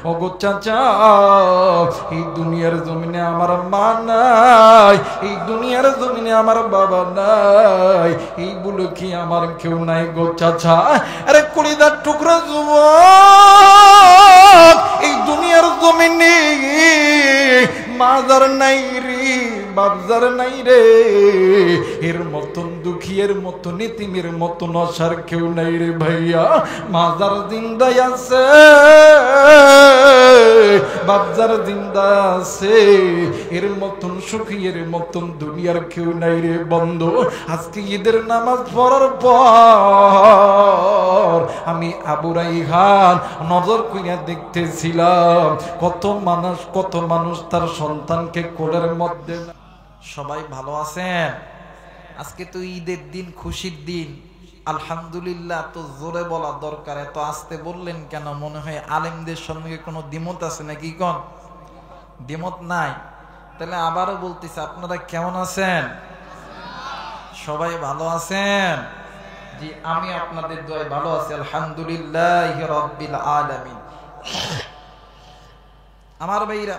ওগো চাচা, এই দুনিয়ার জমিনে আমার মা নাই, এই দুনিয়ার জমিনে আমার বাবা নাই, এই বলে কি আমার কেউ নাই গো চাচা? আরে কলিজার টুকরা যুবক, এই দুনিয়ার জমিনে মাজার নাই রে, বাবজার নাই রে, এর মতন দুঃখী, এর মতন এতিমের মতন আসার কেউ নাই রে ভাইয়া। মাজার জিন্দাই আছে, বাবজার জিন্দা আছে, এর মতন সুখী, এর মতন দুনিয়ার কেউ নাই রে বন্ধু। আজকে ঈদের নামাজ পড়ার পর আমি আবু রাইহান নজর কইরা দেখতেছিলাম কত মানুষ তার সন্তানকে কোলের মধ্যে। সবাই ভালো আছেন? আজকে তো ঈদের দিন, খুশির দিন, আলহামদুলিল্লাহ। তো জোরে বলা দরকার, এত আস্তে বললেন কেন? মনে হয় আলেমদের সঙ্গে কোনো দ্বিমত আছে নাকি? কোন দ্বিমত নাই? তাহলে আবারও বলতেছি, আপনারা কেমন আছেন? সবাই ভালো আছেন? জি, আমি আপনাদের দোয়ায় ভালো আছি, আলহামদুলিল্লাহি রাব্বিল আলামিন। আমার ভাইরা,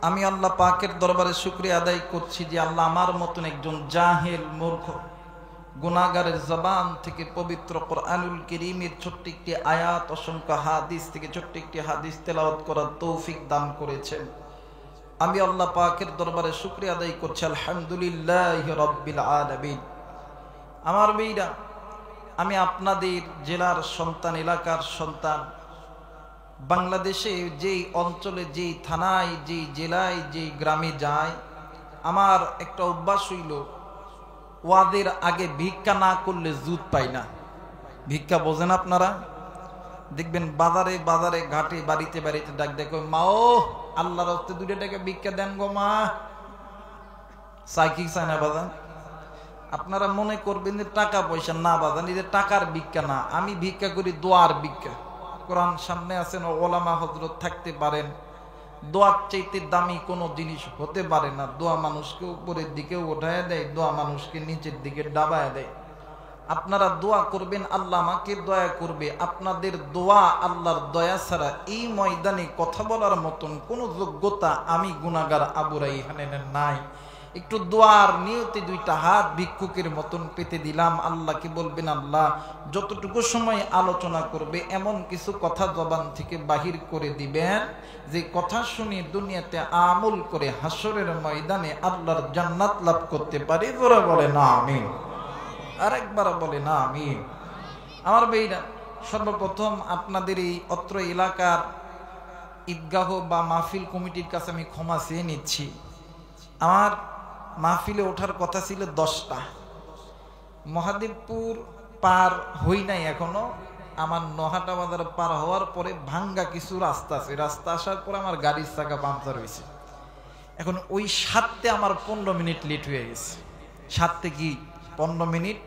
আমি আল্লাহ পাকের দরবারে শুকরিয়া আদায় করছি যে আল্লাহ আমার মতন একজন জাহেল, মূর্খ, গুনাহগারের জবান থেকে পবিত্র কোরআনুল কারীমের ছোট্ট একটি আয়াত, অসংখ্য হাদিস থেকে ছোট্ট একটি হাদিস তেলাওয়াত করার তৌফিক দান করেছেন। আমি আল্লাহ পাকের দরবারে শুকরিয়া আদায় করছি, আলহামদুলিল্লাহি রাব্বিল আলামিন। আমার ভাইরা, আমি আপনাদের জেলার সন্তান, এলাকার সন্তান। বাংলাদেশে যেই অঞ্চলে, যেই থানায়, যেই জেলায়, যেই গ্রামে যায়, আমার একটা অভ্যাস হইল, ওয়াদের আগে ভিক্ষা না করলে জুত পাই না। ভিক্ষা বোঝেন আপনারা? দেখবেন বাজারে বাজারে, ঘাটে, বাড়িতে বাড়িতে ডাক দেখো, মা ও আল্লাহর রাস্তে 2 টাকা ভিক্ষা দেন গো মা। চাই কি চায় না বাজান? আপনারা মনে করবেন যে টাকা পয়সা না বাজান, এই যে টাকার ভিক্ষা না, আমি ভিক্ষা করি দোয়ার ভিক্ষা। কোরআন সামনে আছেন, ওলামা হযরত থাকতে পারেন, দোয়ার চাইতে দামি কোনো জিনিস হতে পারে না। দোয়া মানুষকে উপরের দিকে উঠায় দেয়, দোয়া মানুষকে নিচের দিকে ডাবায় দেয়। আপনারা দোয়া করবেন, আল্লাহ আমাকে দয়া করবে। আপনাদের দোয়া আল্লাহর দয়া ছাড়া এই ময়দানে কথা বলার মতন কোনো যোগ্যতা আমি গুনাহগার আবু রাইহানের নাই। একটু দোয়ার নিয়তে 2টা হাত ভিক্ষুকের মতন পেতে দিলাম। আল্লাহকে বলবেন, আল্লাহ যতটুকু সময় আলোচনা করবে এমন কিছু কথা জবান থেকে বাহির করে দিবেন যে কথা শুনে দুনিয়াতে আমল করে হাসরের ময়দানে আল্লাহর জান্নাত লাভ করতে পারি। জোরে বলে না আমিন। আরেকবার বলে না আমিন। আমার ভাইরা, সর্বপ্রথম আপনাদের এই অত্র এলাকার ঈদগাহ বা মাহফিল কমিটির কাছে আমি ক্ষমা চেয়ে নিচ্ছি। আমার মাহফিলে ওঠার কথা ছিল 10টা। মহাদেবপুর পার হই নাই এখনো। আমার নহাটা বাজার পার হওয়ার পরে ভাঙ্গা কিছু রাস্তা আছে, রাস্তা আসার পরে আমার গাড়ির চাকা পাংচার হয়েছে। এখন ওই 7তে আমার 15 মিনিট লেট হয়ে গেছে। 7তে কি 15 মিনিট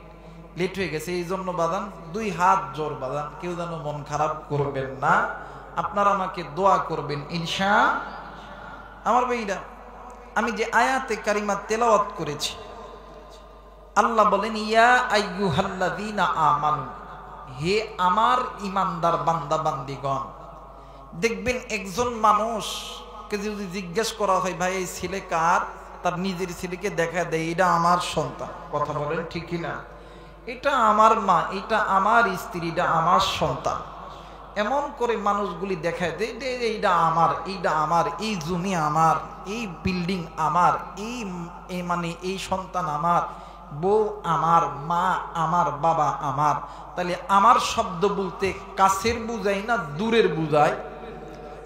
লেট হয়ে গেছে। এই জন্য বাদান 2 হাত জোর বাদান, কেউ যেন মন খারাপ করবেন না, আপনারা আমাকে দোয়া করবেন ইনশাআল্লাহ। আমার ভাইরা, আমি যে আয়াতে কারিমা তেলাওয়াত করেছি, আল্লাহ বলেন, ইয়া আইয়ুহাল্লাযীনা আমানু, হে আমার ইমানদার বান্দা বান্দিগণ। দেখবেন একজন মানুষকে যদি জিজ্ঞেস করা হয়, ভাই এই ছেলে কার, তার নিজের ছেলেকে দেখা দেয়, এটা আমার সন্তান। কথা বলেন ঠিক কিনা? এটা আমার মা, এটা আমার স্ত্রী, এটা আমার সন্তান। এমন করে মানুষগুলি দেখায় দেয় এইটা আমার, এইটা আমার, এই জমি আমার, এই বিল্ডিং আমার, এই মানে এই সন্তান আমার, বউ আমার, মা আমার, বাবা আমার। তাহলে আমার শব্দ বলতে কাছের বুঝাই না দূরের বুঝায়?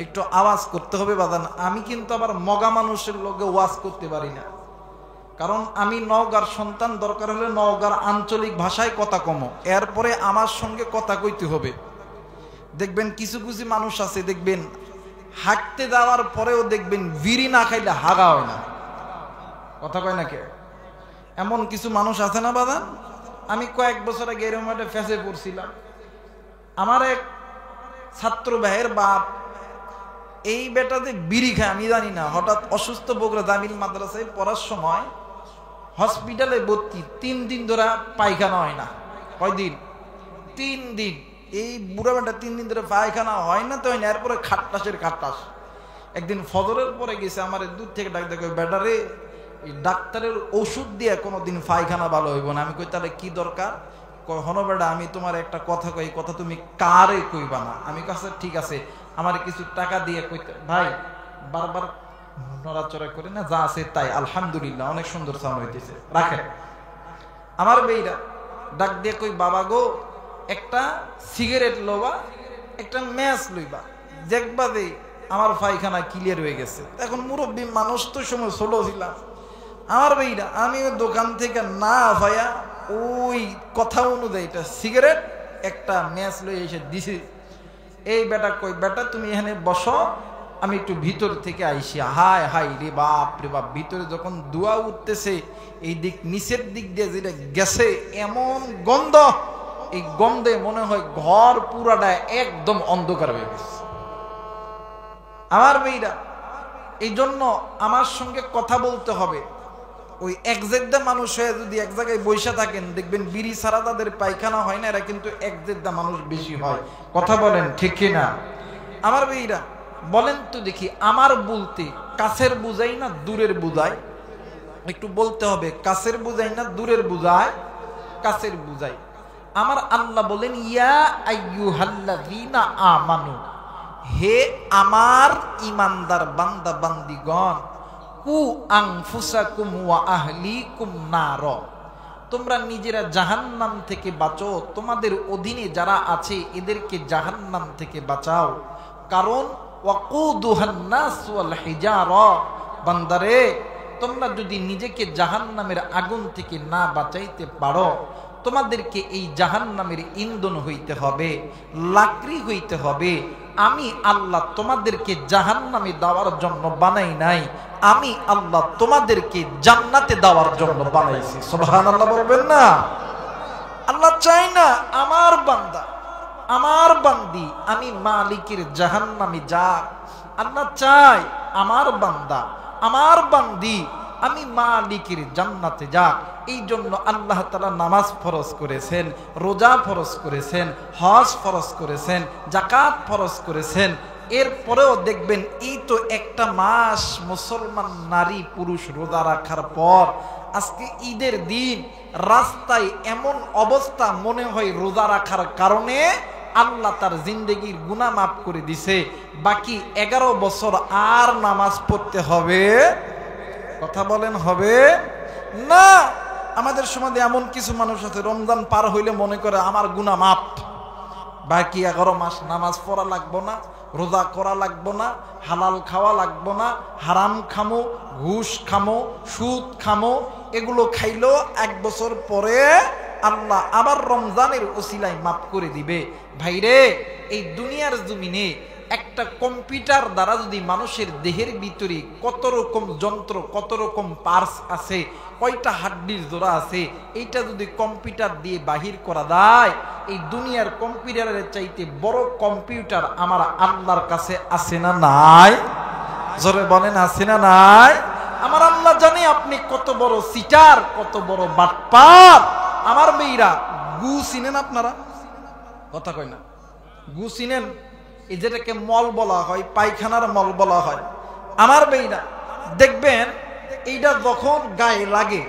একটু আওয়াজ করতে হবে বাদান। আমি কিন্তু আবার মগা মানুষের লোকে ওয়াজ করতে পারি না, কারণ আমি নওগাঁর সন্তান। দরকার হলে নওগাঁর আঞ্চলিক ভাষায় কথা কমো, এরপরে আমার সঙ্গে কথা কইতে হবে। দেখবেন কিছু কিছু মানুষ আছে, দেখবেন হাঁটতে যাওয়ার পরেও দেখবেন বিড়ি না খাইলে হাগা হয় না। কথা কয় না কে? এমন কিছু মানুষ আছে না বাদান? আমি কয়েক বছর আগে এরকম একটা ফেসে পড়ছিলাম। আমার এক ছাত্র ভাইয়ের বাপ, এই বেটাতে বিড়ি খায় আমি জানি না, হঠাৎ অসুস্থ, বগুড়া জামিল মাদ্রাসায় পড়ার সময় হসপিটালে ভর্তি। 3 দিন ধরে পায়খানা হয় না। কয়দিন? 3 দিন। এই বুড়া বেটা 3 দিন ধরে পায়খানা হয় না তো হয় না, এরপরে খাট্টাসের খাট্টাস। একদিন ফজরের পরে গেছে, আমার দূর থেকে ডাক দেখো, বেটারে এই ডাক্তারের ওষুধ দিয়ে কোনোদিন পায়খানা ভালো হইব না। আমি কই তাহলে কি দরকার? কয় হনো বেটা, আমি তোমার একটা কথা কই, কথা তুমি কারে কইবা না। আমি কাছে ঠিক আছে, আমার কিছু টাকা দিয়ে কইতে। ভাই বারবার নড়াচড়া করে না, যা আছে তাই আলহামদুলিল্লাহ, অনেক সুন্দর সাউন্ড হইতেছে, রাখেন। আমার বেইরা ডাক দিয়ে কই, বাবা গো একটা সিগারেট লবা, একটা ম্যাচ লইবা, দেখবা দে আমার পায়খানা ক্লিয়ার হয়ে গেছে। এখন মুরব্বী মানুষ তো সময় ছোট ছিলাম। আমার বেইরা আমি ওই দোকান থেকে না ভাইয়া ওই কথা অনুযায়ী এটা সিগারেট একটা ম্যাচ লই এসে দিছি। এই বেটা কই, বেটা তুমি এখানে বসো, আমি একটু ভিতর থেকে আইসি। হায় হায় রে বাপ রে বাপ, ভিতরে যখন ধোঁয়া উঠতেছে, এই দিক নিচের দিক দিয়ে যেটা গেছে, এমন গন্ধ, এই গন্ধে মনে হয় ঘর পুরাটা একদম অন্ধকার হয়ে গেছে। আমার মেয়েরা এই জন্য আমার সঙ্গে কথা বলতে হবে। ওই এক জেদ্দা মানুষ হয়ে যদি এক জায়গায় বসে থাকেন, দেখবেন বিড়ি ছাড়া তাদের পায়খানা হয় না, এরা কিন্তু এক জেদ্দা মানুষ বেশি হয়। কথা বলেন ঠিক কিনা? আমার মেয়েরা বলেন তো দেখি, আমার বলতে কাছের বুঝাই না দূরের বুঝাই? একটু বলতে হবে, কাছের বুঝাই না দূরের বুঝায়? কাছের বুঝাই। আমার আল্লাহ বলেন, ইয়া আইয়ুহাল্লাযীনা আমানু, হে আমার ইমানদার বান্দা বান্দিগণ, কু আনফুসাকুম ওয়া আহলিকুম নার, তোমরা নিজেরা জাহান্নাম থেকে বাঁচো, তোমাদের অধীনে যারা আছে এদেরকে জাহান্নাম থেকে বাঁচাও। কারণ ওয়াকুদুহান নাস ওয়াল হিজারা, বান্দারে তোমরা যদি নিজেকে জাহান্নামের আগুন থেকে না বাঁচাইতে পারো, তোমাদেরকে এই জাহান্নামের ইন্ধন হইতে হবে, লাকড়ি হইতে হবে। আমি আল্লাহ তোমাদেরকে জাহান্নামে দেওয়ার জন্য বানাই নাই, আমি আল্লাহ তোমাদেরকে জান্নাতে দেওয়ার জন্য বানাইছি। সুবহানাল্লাহ বলবেন না? আল্লাহ চাই না আমার বান্দা, আমার বান্দি আমি মালিকের জাহান্নামে যাক। আল্লাহ চাই আমার বান্দা, আমার বান্দি আমি মালিকের জান্নাতে যাক। এই জন্য আল্লাহ তাআলা নামাজ ফরজ করেছেন, রোজা ফরজ করেছেন, হজ ফরজ করেছেন, যাকাত ফরজ করেছেন। এরপরেও দেখবেন এই তো একটা মাস মুসলমান নারী পুরুষ রোজা রাখার পর আজকে ঈদের দিন রাস্তায় এমন অবস্থা, মনে হয় রোজা রাখার কারণে আল্লাহ তার জিন্দেগির গুনাহ মাফ করে দিছে, বাকি 11 বছর আর নামাজ পড়তে হবে। কথা বলেন হবে না? আমাদের সমাজে এমন কিছু মানুষ আছে, রমজান পার হইলে মনে করে আমার গুনাহ মাফ, বাকি 11 মাস নামাজ পড়া লাগবো না, রোজা করা লাগবো না, হালাল খাওয়া লাগবো না, হারাম খামো, ঘুষ খামো, সুদ খামো, এগুলো খাইলেও 1 বছর পরে আল্লাহ আবার রমজানের ওসিলায় মাফ করে দিবে। ভাইরে, এই দুনিয়ার জমিনে একটা কম্পিউটার দ্বারা যদি মানুষের দেহের ভিতরে কত রকম যন্ত্র, কত রকম পার্টস আছে, কয়টা হাড্ডির জোড়া আছে, এইটা যদি কম্পিউটার দিয়ে বাহির করা যায়, এই দুনিয়ার কম্পিউটারের চাইতে বড় কম্পিউটার আমার আল্লাহর কাছে আছে না নাই? জোরে বলেন আছে না নাই? আমার আল্লাহ জানে আপনি কত বড় সিটার, কত বড় বাটপার। আমার মেয়েরা গু চিনেন আপনারা? কথা কয় না, গু চিনেন? এই যেটাকে মল বলা হয়, পায়খানার মল বলা হয়। আমার মেয়েরা দেখবেন এইটা যখন গায়ে লাগে,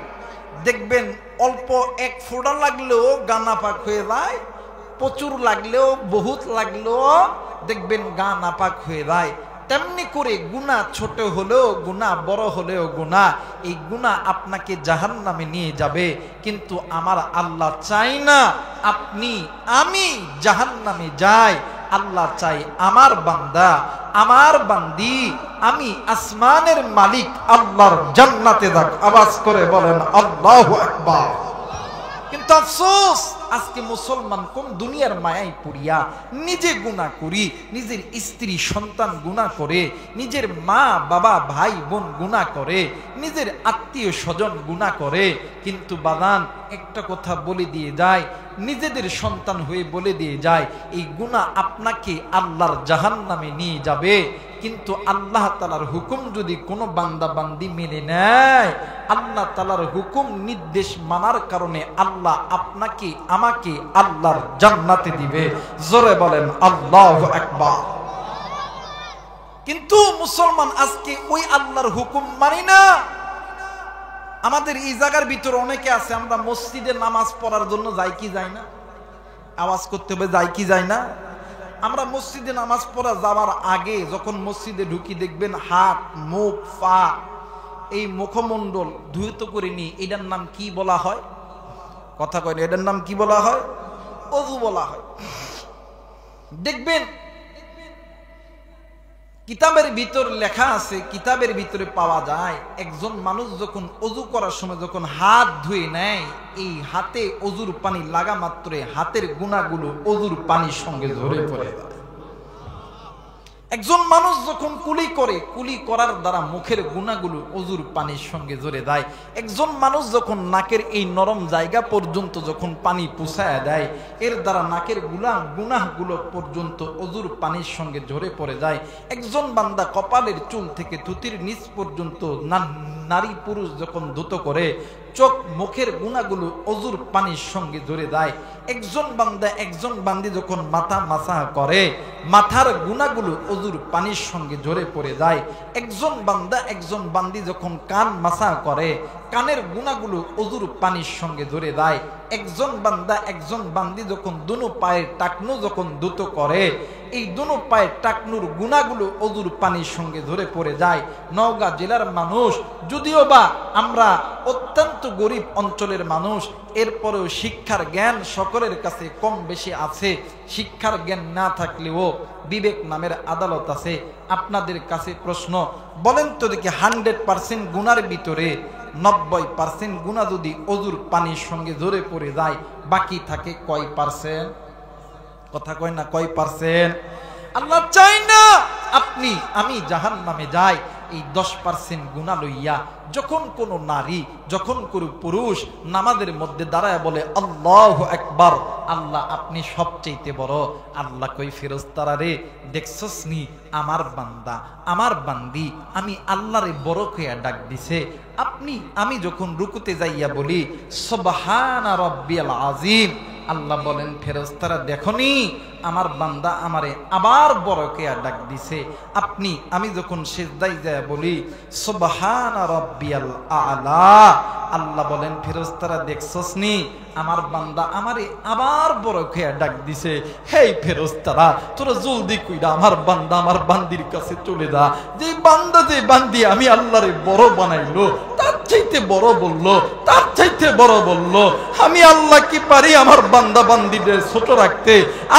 দেখবেন অল্প 1 ফোঁটা লাগলেও গা নাপাক হয়ে যায়, প্রচুর লাগলেও, বহুত লাগলেও দেখবেন গা নাপাক হয়ে যায়। তেমনি করে গুনাহ ছোট হলেও গুনাহ, বড় হলেও গুনাহ, এই গুনাহ আপনাকে জাহান্নামে নিয়ে যাবে। কিন্তু আমার আল্লাহ চাই না আপনি আমি জাহান্নামে যাই। আল্লাহ চাই আমার বান্দা, আমার বান্দি আমি আসমানের মালিক আল্লাহর জান্নাতে যাক। আওয়াজ করে বলেন আল্লাহু আকবার। কিন্তু আফসোস, আজকে মুসলমান কোন দুনিয়ার মায়ায় পড়িয়া নিজে গুনাহ করি, নিজের স্ত্রী সন্তান গুনাহ করে, নিজের মা বাবা ভাই বোন গুনাহ করে, নিজের আত্মীয় স্বজন গুনাহ করে। কিন্তু বাদান একটা কথা বলে দিয়ে যায়, নিজেদের সন্তান হয়ে বলে দিয়ে যায়, এই গুনাহ আপনাকে আল্লাহর জাহান্নামে নিয়ে যাবে। কিন্তু আল্লাহ তাআলার হুকুম যদি কোনো বান্দা বান্দি মেনে নেয়, আল্লাহ তাআলার হুকুম নির্দেশ মানার কারণে আল্লাহ আপনাকে আমাকে আল্লাহর জান্নাতে দিবে। জোরে বলেন আল্লাহু আকবার। কিন্তু মুসলমান আজকে ওই আল্লাহর হুকুম মানি না। আমাদের এই জায়গার ভিতরে অনেকে আছে, আমরা মসজিদে নামাজ পড়ার জন্য যাই কি যাই না, আওয়াজ করতে হবে যাই কি যাই না। আমরা মসজিদে নামাজ পড়া যাওয়ার আগে যখন মসজিদে ঢুকি দেখবেন হাত, মুখ, পা, এই মুখমণ্ডল ধুত করে নি। এটার নাম কি বলা হয়? কথা কয় না, এটার নাম কি বলা হয়? ওযু বলা হয়। দেখবেন কিতাবের ভিতর লেখা আছে, কিতাবের ভিতরে পাওয়া যায়, একজন মানুষ যখন ওযু করার সময় যখন হাত ধুয়ে নেয়, এই হাতে ওযুর পানি লাগা মাত্রে হাতের গুনাহগুলো ওযুর পানির সঙ্গে ঝরে পড়ে যায়। একজন মানুষ যখন কুলি করে, কুলি করার দ্বারা মুখের গুনাহগুলো ওযুর পানির সঙ্গে ঝরে যায়। একজন মানুষ যখন নাকের এই নরম জায়গা পর্যন্ত যখন পানি পুছায়া দেয়, এর দ্বারা নাকের গুনাহগুলো পর্যন্ত ওযুর পানির সঙ্গে ঝরে পড়ে যায়। একজন বান্দা কপালের চুল থেকে থুতির নিচ পর্যন্ত নারী পুরুষ যখন ধুত করে, চোখ মুখের গুনাহগুলো ওযুর পানির সঙ্গে ঝরে যায়। একজন বান্দা একজন বান্দি যখন মাথা মাসাহ করে, মাথার গুনাহগুলো ওযুর পানির সঙ্গে ঝরে পড়ে যায়। একজন বান্দা একজন বান্দি যখন কান মাসাহ করে, কানের গুনাহগুলো ওযুর পানির সঙ্গে ঝরে যায়। একজন বান্দা একজন বান্দি যখন দুনো পায়ের টাকনু যখন ধুত করে, এই দুনো পায়ের টাকনুর গুনাহগুলো ওযুর পানির সঙ্গে ঝরে পড়ে যায়। নওগাঁ জেলার মানুষ, যদিও বা আমরা অত্যন্ত গরিব অঞ্চলের মানুষ, এরপরেও শিক্ষার জ্ঞান সকলের কাছে কম বেশি আছে। শিক্ষার জ্ঞান না থাকলেও বিবেক নামের আদালত আছে। আপনাদের কাছে প্রশ্ন, বলেন তো দেখি 100% গুনার ভিতরে 90% গুনাহ যদি ওযুর পানির সঙ্গে ঝরে পড়ে যায়, বাকি থাকে কয় পার্সেন্ট? কথা কয় না, কয় পার্সেন্ট? আল্লাহ চাই না আপনি আমি জাহান্নামে যাই। এই 10% গুনাহ লইয়া যখন কোন নারী, যখন কোন পুরুষ নামাজের মধ্যে দাঁড়ায় বলে আল্লাহু আকবার, আল্লাহ আপনি সবচেয়ে বড়। আল্লাহ কই ফেরেশতারা রে, দেখছস নি আমার বান্দা আমার বান্দি আমি আল্লাহরে বড় কইয়া ডাক দিছে। আমি যখন রুকুতে যাইয়া বলি সুবহানা রাব্বিয়াল আযীম, আল্লাহ বলেন ফেরেশতারা দেখনি আমার বান্দা আমারে আবার বড় কইয়া ডাক দিছে। আমি যখন সিজদায় যায় বলি সুবহানা রাব্বিয়াল আ'লা, আল্লাহ বলেন ফেরেশতারা দেখছস নি আমার বান্দা আমারে আবার বড় কইয়া ডাক দিছে। হেই ফেরেশতারা, তোরা জলদি কইরা আমার বান্দা আমার বান্দির কাছে চলে যা। যে বান্দা যে বান্দি আমি আল্লাহরে বড় বানাইলো, তার চাইতে বড় বললো, তার চাইতে বড় বললো। আমি আল্লাহ কি পারি আমার বান্দা বান্দিদের ছোট রাখতে?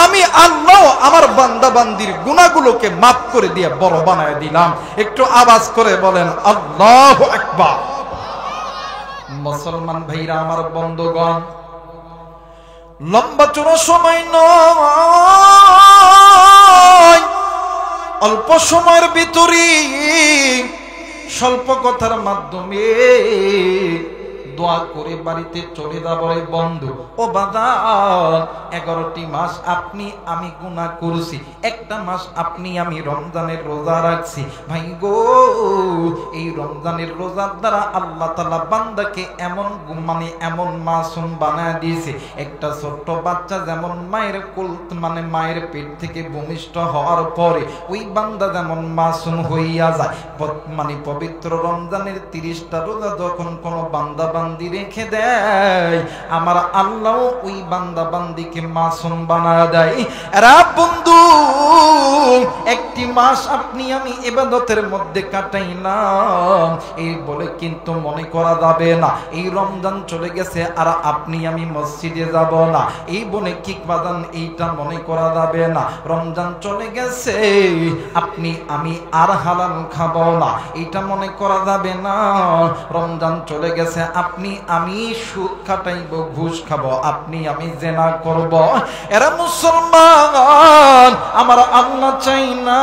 আমি আল্লাহ আমার বান্দা বান্দির গুনাহগুলোকে মাফ করে দিয়ে বড় বানায় দিলাম। একটু আওয়াজ করে বলেন আল্লাহু আকবার। মুসলমান ভাইরা আমার বন্ধুগণ, লম্বা চড়া সময় নয়, অল্প সময়ের ভিতরে স্বল্প কথার মাধ্যমে দোয়া করে বাড়িতে চলে যাবো। বন্ধু ও বাজার, 11টি মাস আপনি আমি গুনাহ করছি, একটা মাস আপনি আমি রমজানের রোজা রাখছি। ভাই গো, এই রমজানের রোজার দ্বারা আল্লাহ তাআলা বান্দাকে এমন এমন মাসুম বানায় দিয়েছে। একটা ছোট্ট বাচ্চা যেমন মায়ের কোল মায়ের পেট থেকে ভূমিষ্ঠ হওয়ার পরে ওই বান্দা যেমন মাসুম হইয়া যায়, পবিত্র রমজানের 30টা রোজা যখন কোনো বান্দা বান্দি রেখে দেয়, আমার আল্লাহ ওই বান্দা বান্দিকে মাসুম বানায় দেয়। এরা বন্ধু, একটি মাস আপনি আমি ইবাদতের মধ্যে কাটাইলাম এই বলে কিন্তু মনে করা যাবে না এই রমজান চলে গেছে আর আপনি আমি মসজিদে যাব না, এই বলে কি বাদান এইটা মনে করা যাবে না। রমজান চলে গেছে আপনি আমি আর হালাল খাবো না, এইটা মনে করা যাবে না। রমজান চলে গেছে আপনি আমি সুদ খাটাইব, ঘুষ খাবো, আপনি আমি জেনা করব। এরা মুসলমান, আমার আল্লাহ চাই না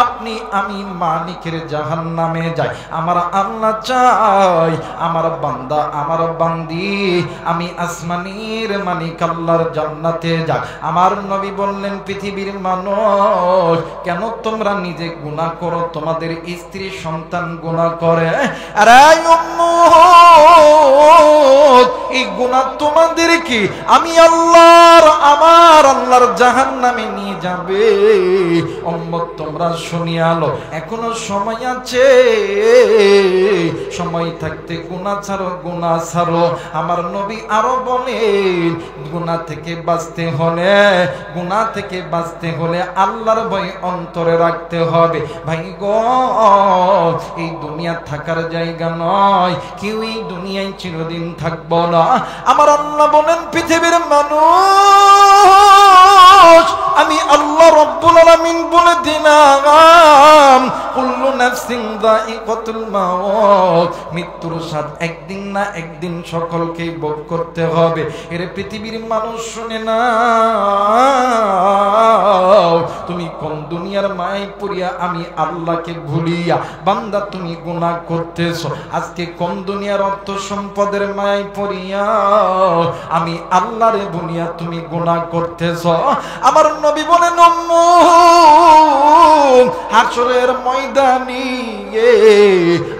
আপনি আমি মালিকের জাহান্নামে যাই। আমার আল্লাহ চাই আমার বান্দা আমার বান্দি আমি আসমানের মালিক আল্লাহর জান্নাতে যাই। আমার নবী বললেন, পৃথিবীর মানুষ কেন তোমরা নিজে গুনাহ করো, তোমাদের স্ত্রী সন্তান গুনাহ করে? আরে এই গুনাহ তোমাদের কি আমি আল্লাহর আমার আল্লাহর জাহান্নামে নিয়ে যাবে। উম্মত তোমরা শুনিয়া লো, এখনো সময় আছে, সময় থাকতে গুনাহ ছাড়ো, গুনাহ ছাড়ো। আমার নবী আরো বলেন, গুনাহ থেকে বাঁচতে হলে, গুনাহ থেকে বাঁচতে হলে আল্লাহর ভয় অন্তরে রাখতে হবে। ভাই গো, এই দুনিয়া থাকার জায়গা নয়, কেউ এই দুনিয়ায় চিরদিন থাকবো না। আমার আল্লাহ বলেন, পৃথিবীর মানুষ আমি আল্লাহ রব্বুল আলামিন বলে দিলাম, কুল্লু নাফসিন যায়িকাতুল মাউত, মৃত্যুর স্বাদ একদিন না একদিন সকলকেই ভোগ করতে হবে। এর পৃথিবীর মানুষ শুনে না, তুমি কোন দুনিয়ার মায় পড়িয়া আমি আল্লাহকে ভুলিয়া বান্দা তুমি গুনাহ করতেছো। আজকে কোন দুনিয়ার অর্থ সম্পদের মায় পড়িয়া আমি আল্লাহরে ভুলিয়া তুমি গুনাহ করতেছো। আমার নবী বলেন, হাসরের ময়দানে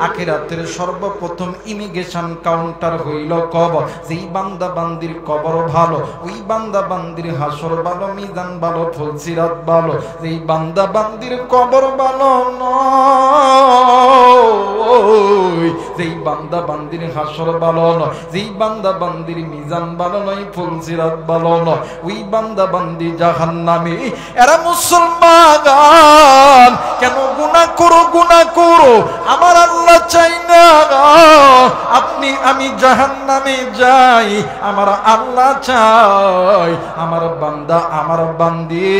আখিরাতের সর্বপ্রথম ইমিগ্রেশন কাউন্টার হইল কবর। যেই বান্দা বান্দির কবর ভালো, ওই বান্দা বান্দির হাসর ভালো, মিজান ভালো, ফুলসিরাত ভালো। যেই বান্দা বান্দির কবর ভালো নয়, যেই বান্দা বান্দির হাসর ভালো নয়, যেই বান্দা বান্দির মিজান ভালো নয়, ফুলসিরাত ভালো নয়, ওই বান্দা বান্দি জাহান্নামী। এরা মুসলমান কেন গুনাহ করো, গুনাহ করো, আমার আল্লাহ চাই না আপনি আমি জাহান্নামে যাই। আমার আল্লাহ চাই আমার বান্দা আমার বান্দি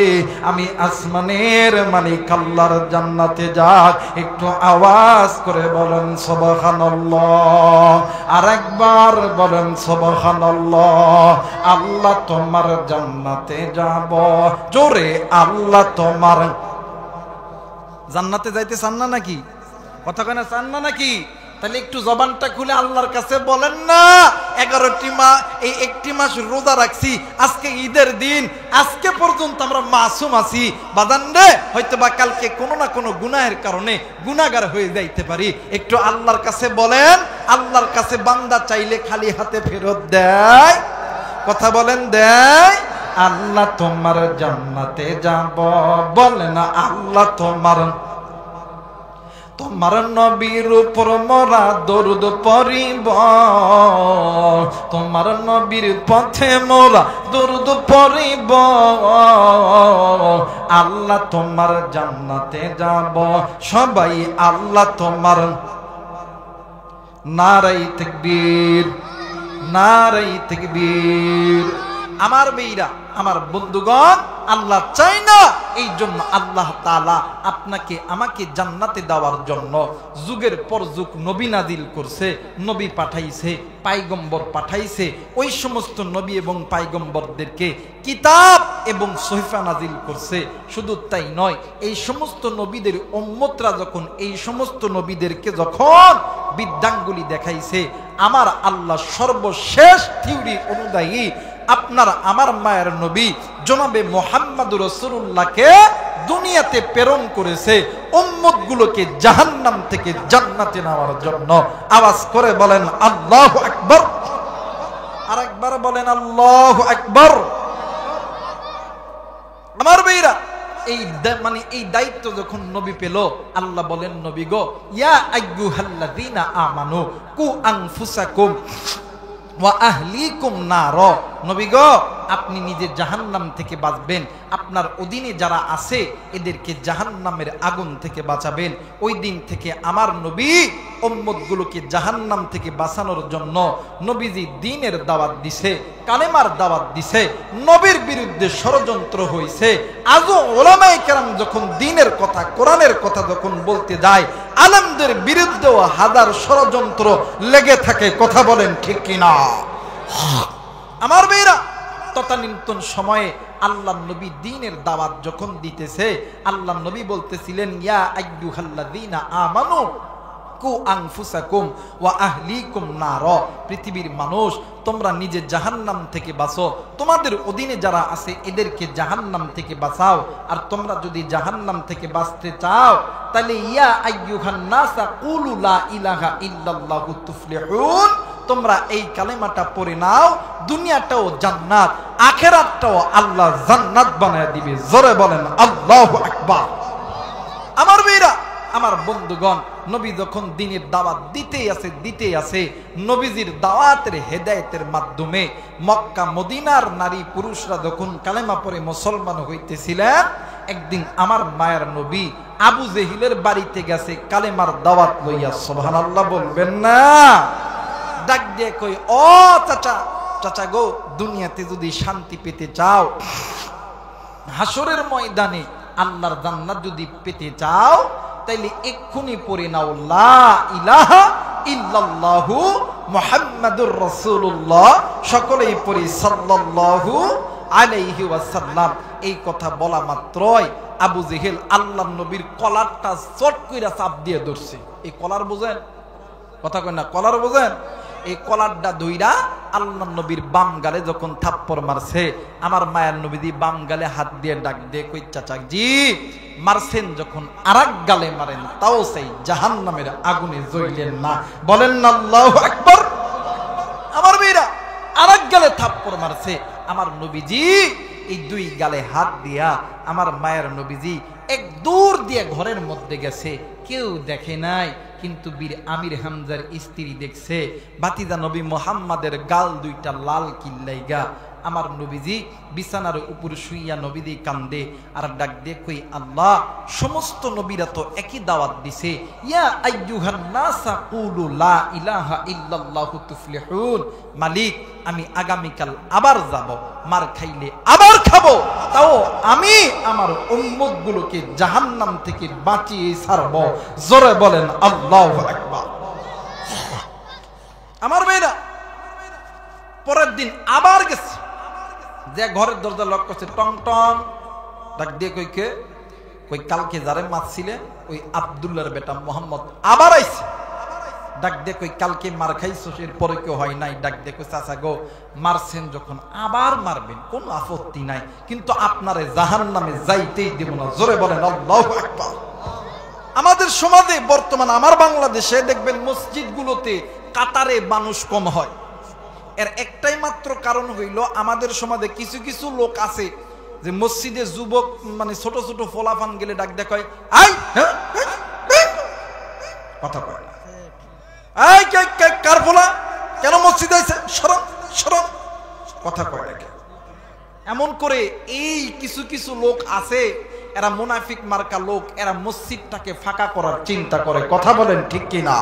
আমি আসমানের মালিক আল্লাহর জান্নাতে যাক। একটু আওয়াজ করে বলেন সুবহানাল্লাহ, আরেকবার বলেন সুবহানাল্লাহ। আল্লাহ তোমার জান্নাতে যাব, জোরে আল্লাহ তোমার জান্নাতে যাইতে চান না নাকি? কথা কয় না, চান না নাকি? তাহলে একটু জবানটা খুলে আল্লাহর কাছে বলেন না, 11টি মাস, এই একটি মাস রোজা রাখছি, আজকে ঈদের দিন, আজকে পর্যন্ত আমরা মাসুম আছি। বাদান রে, হয়তো বা কালকে কোনো না কোনো গুনাহের কারণে গুনাহগার হয়ে যাইতে পারি। একটু আল্লাহর কাছে বলেন, আল্লাহর কাছে বান্দা চাইলে খালি হাতে ফেরত দেয়? কথা বলেন, দেয়? আল্লাহ তোমার জান্নাতে যাব, বলেন আল্লাহ তোমার তোমার নবীর উপর মোরা দরুদ পড়িব, তোমার নবীর পথে মোরা দরুদ পড়িব। আল্লাহ তোমার জান্নাতে যাব, সবাই আল্লাহ তোমার। নারায়ে তাকবীর, নারায়ে তাকবীর। আমার মেয়েরা, আমার বন্ধুগণ, আল্লাহ চাই না, এই জন্য আল্লাহ তাআলা আপনাকে আমাকে জান্নাতে দেওয়ার জন্য যুগের পর যুগ নবী নাজিল করছে, নবী পাঠাইছে, পায়গম্বর পাঠাইছে। ওই সমস্ত নবী এবং পায়গম্বরদেরকে কিতাব এবং সহিফা নাজিল করছে। শুধু তাই নয়, এই সমস্ত নবীদের উম্মতরা যখন এই সমস্ত নবীদেরকে যখন বিদ্যাঙ্গুলি দেখাইছে, আমার আল্লাহ সর্বশেষ থিওরি অনুযায়ী আপনার আমার মায়ের নবী জনাবে মুহাম্মদুর রাসূলুল্লাহকে দুনিয়াতে প্রেরণ করেছে উম্মতগুলোকে জাহান্নাম থেকে জান্নাতে নেওয়ার জন্য। আওয়াজ করে বলেন আল্লাহু আকবার, আরেকবার বলেন আল্লাহু আকবার। আমার ভাইরা, এই দায়িত্ব যখন নবী পেল, আল্লাহ বলেন, নবী গো, ইয়া আইয়ুহাল্লাযীনা আমানু কু আনফুসাকুম ওয়া আহলিকুম নার। নবী গো, আপনি নিজে জাহান্নাম থেকে বাঁচবেন, আপনার অধীনে যারা আছে এদেরকে জাহান্নামের আগুন থেকে বাঁচাবেন। ওই দিন থেকে আমার নবী উম্মতগুলোকে জাহান্নাম থেকে বাঁচানোর জন্য নবীজি দ্বীনের দাওয়াত দিছে, কালেমার দাওয়াত দিছে। নবীর বিরুদ্ধে ষড়যন্ত্র হয়েছে। আজও ওলামায়ে কেরাম যখন দ্বীনের কথা, কোরআনের কথা যখন বলতে যায়, আলেমদের বিরুদ্ধেও হাজার ষড়যন্ত্র লেগে থাকে। কথা বলেন ঠিক কিনা? আমার মেয়েরা, তদানীন্তন সময়ে আল্লাহ নবী দ্বীনের দাওয়াত যখন দিতেছে, আল্লাহ নবী বলতেছিলেন, ইয়া আইয়ুহাল্লাযীনা আমানু কু আনফুসাকুম ওয়া আহলিকুম নার। পৃথিবীর মানুষ, তোমরা নিজে জাহান্নাম থেকে বাঁচো, তোমাদের অধীনে যারা আছে এদেরকে জাহান্নাম থেকে বাঁচাও। আর তোমরা যদি জাহান্নাম থেকে বাঁচতে চাও তাহলে ইয়া আইয়ুহান নাসা কুলু লা ইলাহা ইল্লাল্লাহু তুফলিহুন, তোমরা এই কালেমাটা পড়ে নাও, দুনিয়াটাও জান্নাত, আখিরাতটাও আল্লাহ জান্নাত বানায় দিবে। জোরে বলেন আল্লাহু আকবার। আমার মেয়েরা, আমার বন্ধুগণ, নবী যখন দ্বীনের দাওয়াত দিতেই আছে, নবীজির দাওয়াতের হেদায়েতের মাধ্যমে মক্কা মদিনার নারী পুরুষরা যখন কালেমা পড়ে মুসলমান হইতেছিলেন, একদিন আমার মায়ের নবী আবু জেহিলের বাড়িতে গেছে কালেমার দাওয়াত লইয়া। সুবহানাল্লাহ বলবেন না? ডাক দিয়ে কই, ও চাচা গো, দুনিয়াতে যদি শান্তি পেতে চাও, হাসরের ময়দানে আল্লাহর জান্নাত যদি পেতে চাও, তাইলে এক্ষুনি পড়ে নাও লা ইলাহা ইল্লাল্লাহু মুহাম্মাদুর রাসূলুল্লাহ। সকলেই পড়ি সাল্লাল্লাহু আলাইহি ওয়াসাল্লাম। এই কথা বলা মাত্রই আবু জেহেল আল্লাহর নবীর কলারটা চট কইরা চাপ দিয়ে ধরছে। এই কলার বুঝেন? কথা কই না, কলার বুঝেন? এই কলারটা ধইরা আল্লাহর নবীর বাম গালে যখন থাপ্পড় মারছে, আমার মায়ের নবীজি বাম গালে হাত দিয়ে ডাক দিয়ে কই, চাচা জি, মারছেন যখন আরেক গালে মারেন, তাও সেই জাহান্নামের আগুনে জ্বললেন না। বলেন না আল্লাহু আকবার। আমার মেয়েরা, আরেক গালে থাপ্পড় মারছে আমার নবীজি, এই দুই গালে হাত দিয়া আমার মায়ের নবীজি এক দূর দিয়ে ঘরের মধ্যে গেছে, কেউ দেখে নাই, কিন্তু বীর আমির হামজার স্ত্রী দেখছে। ভাতিজা নবী মুহাম্মাদের গাল দুইটা লাল কিল্লাইগা। আমার নবীজি বিছানার উপর শুইয়া নবীজি কান্দে আর ডাক দিয়ে কই, আল্লাহ, সমস্ত নবীরা তো একই দাওয়াত দিছে, ইয়া আইয়ুহান নাসা কুলু লা ইলাহা ইল্লাল্লাহু তুফলিহুন। মালিক, আমি আগামীকাল আবার যাব, মার খাইলে আবার খাবো, তাও আমি আমার উম্মত গুলোকে জাহান্নাম থেকে বাঁচিয়ে ছাড়ব। জোরে বলেন আল্লাহু আকবার। আমার মেয়েরা, পরের দিন আবার গেছে, যে ঘরের দরজা লক করছে, টং টং, ডাক দিয়ে কই, কে? কই, কালকে যারে মারছিলে ওই আব্দুল্লাহর বেটা মোহাম্মদ আবার আইছে। ডাক দিয়ে কই, কালকে মার খাইছো, এরপরে কেউ হয় নাই। ডাক দিয়ে কই, চাচা গো, মারছেন যখন আবার মারবেন, কোনো আপত্তি নাই, কিন্তু আপনারে জাহান্নামে যাইতেই দেব না। জোরে বলেন আল্লাহু আকবার। আমাদের সমাজে বর্তমান, আমার বাংলাদেশে দেখবেন মসজিদগুলোতে কাতারে মানুষ কম হয়। এর একটাই মাত্র কারণ হইল, আমাদের সমাজে কিছু কিছু লোক আছে যে মসজিদে যুবক, মানে ছোট ছোট ফলাফান গেলে ডাক দেখায়, আই কথা কয় না, এই কার ফলা, কেন মসজিদে আইছে, শরম শরম, কথা কয় না। এমন করে এই কিছু কিছু লোক আছে, এরা মুনাফিক মার্কা লোক, এরা মসজিদটাকে ফাঁকা করার চিন্তা করে। কথা বলেন ঠিক কিনা?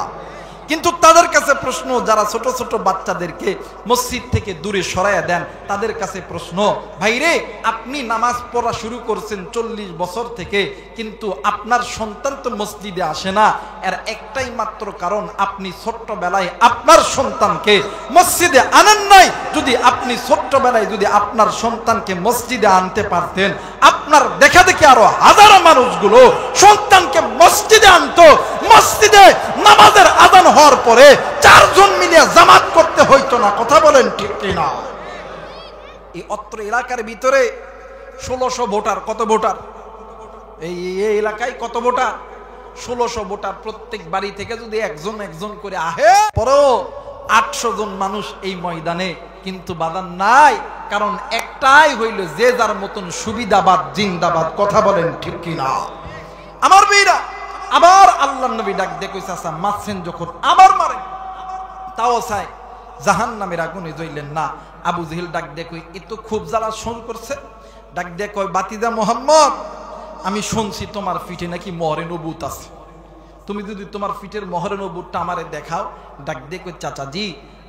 কিন্তু তাদের কাছে প্রশ্ন, যারা ছোট ছোট বাচ্চাদেরকে মসজিদ থেকে দূরে সরাইয়া দেন, তাদের কাছে প্রশ্ন, ভাইরে, আপনি নামাজ পড়া শুরু করছেন 40 বছর থেকে, কিন্তু আপনার সন্তান তো মসজিদে আসে না। এর একটাই মাত্র কারণ, আপনি ছোট্টবেলায় আপনার সন্তানকে মসজিদে আনেন নাই। যদি আপনি ছোট্টবেলায় যদি আপনার সন্তানকে মসজিদে আনতে পারতেন, আপনার দেখা দেখি আরো হাজারো মানুষগুলো সন্তানকে মসজিদে আনতো। মসজিদে নামাজের আযান হওয়ার পরে 4 জন মিলে জামাত করতে হইতো না। কথা বলেন ঠিক কিনা? এই অত্র এলাকার ভিতরে 1600 ভোটার। কত ভোটার? এই এলাকায় কত ভোটার? 1600 ভোটার। প্রত্যেক বাড়ি থেকে যদি একজন করে আহে, পরেও 800 জন মানুষ এই ময়দানে, কিন্তু বাদান নাই। কারণ একটাই হইল, যে যার মতন সুবিধাবাদ জিন্দাবাদ। কথা বলেন ঠিক কিনা? আমার মেয়েরা, আবার আল্লাহর নবী ডাক দিয়ে কইছে, আচ্ছা, মারছেন যখন আবার মারেন, তাও চাই জাহান্নামের আগুনে জ্বললেন না। আবু জেহেল ডাক দিয়ে কই, এ তো খুব জ্বালা শুরু করছে। ডাক দিয়ে কয়, বাতিজা মোহাম্মদ, আমি শুনছি তোমার পিঠে নাকি মোহরে নবুত আছে, তুমি যদি তোমার পিঠের মোহরে নবুতটা আমারে দেখাও। ডাক দিয়ে কই, চাচা জি,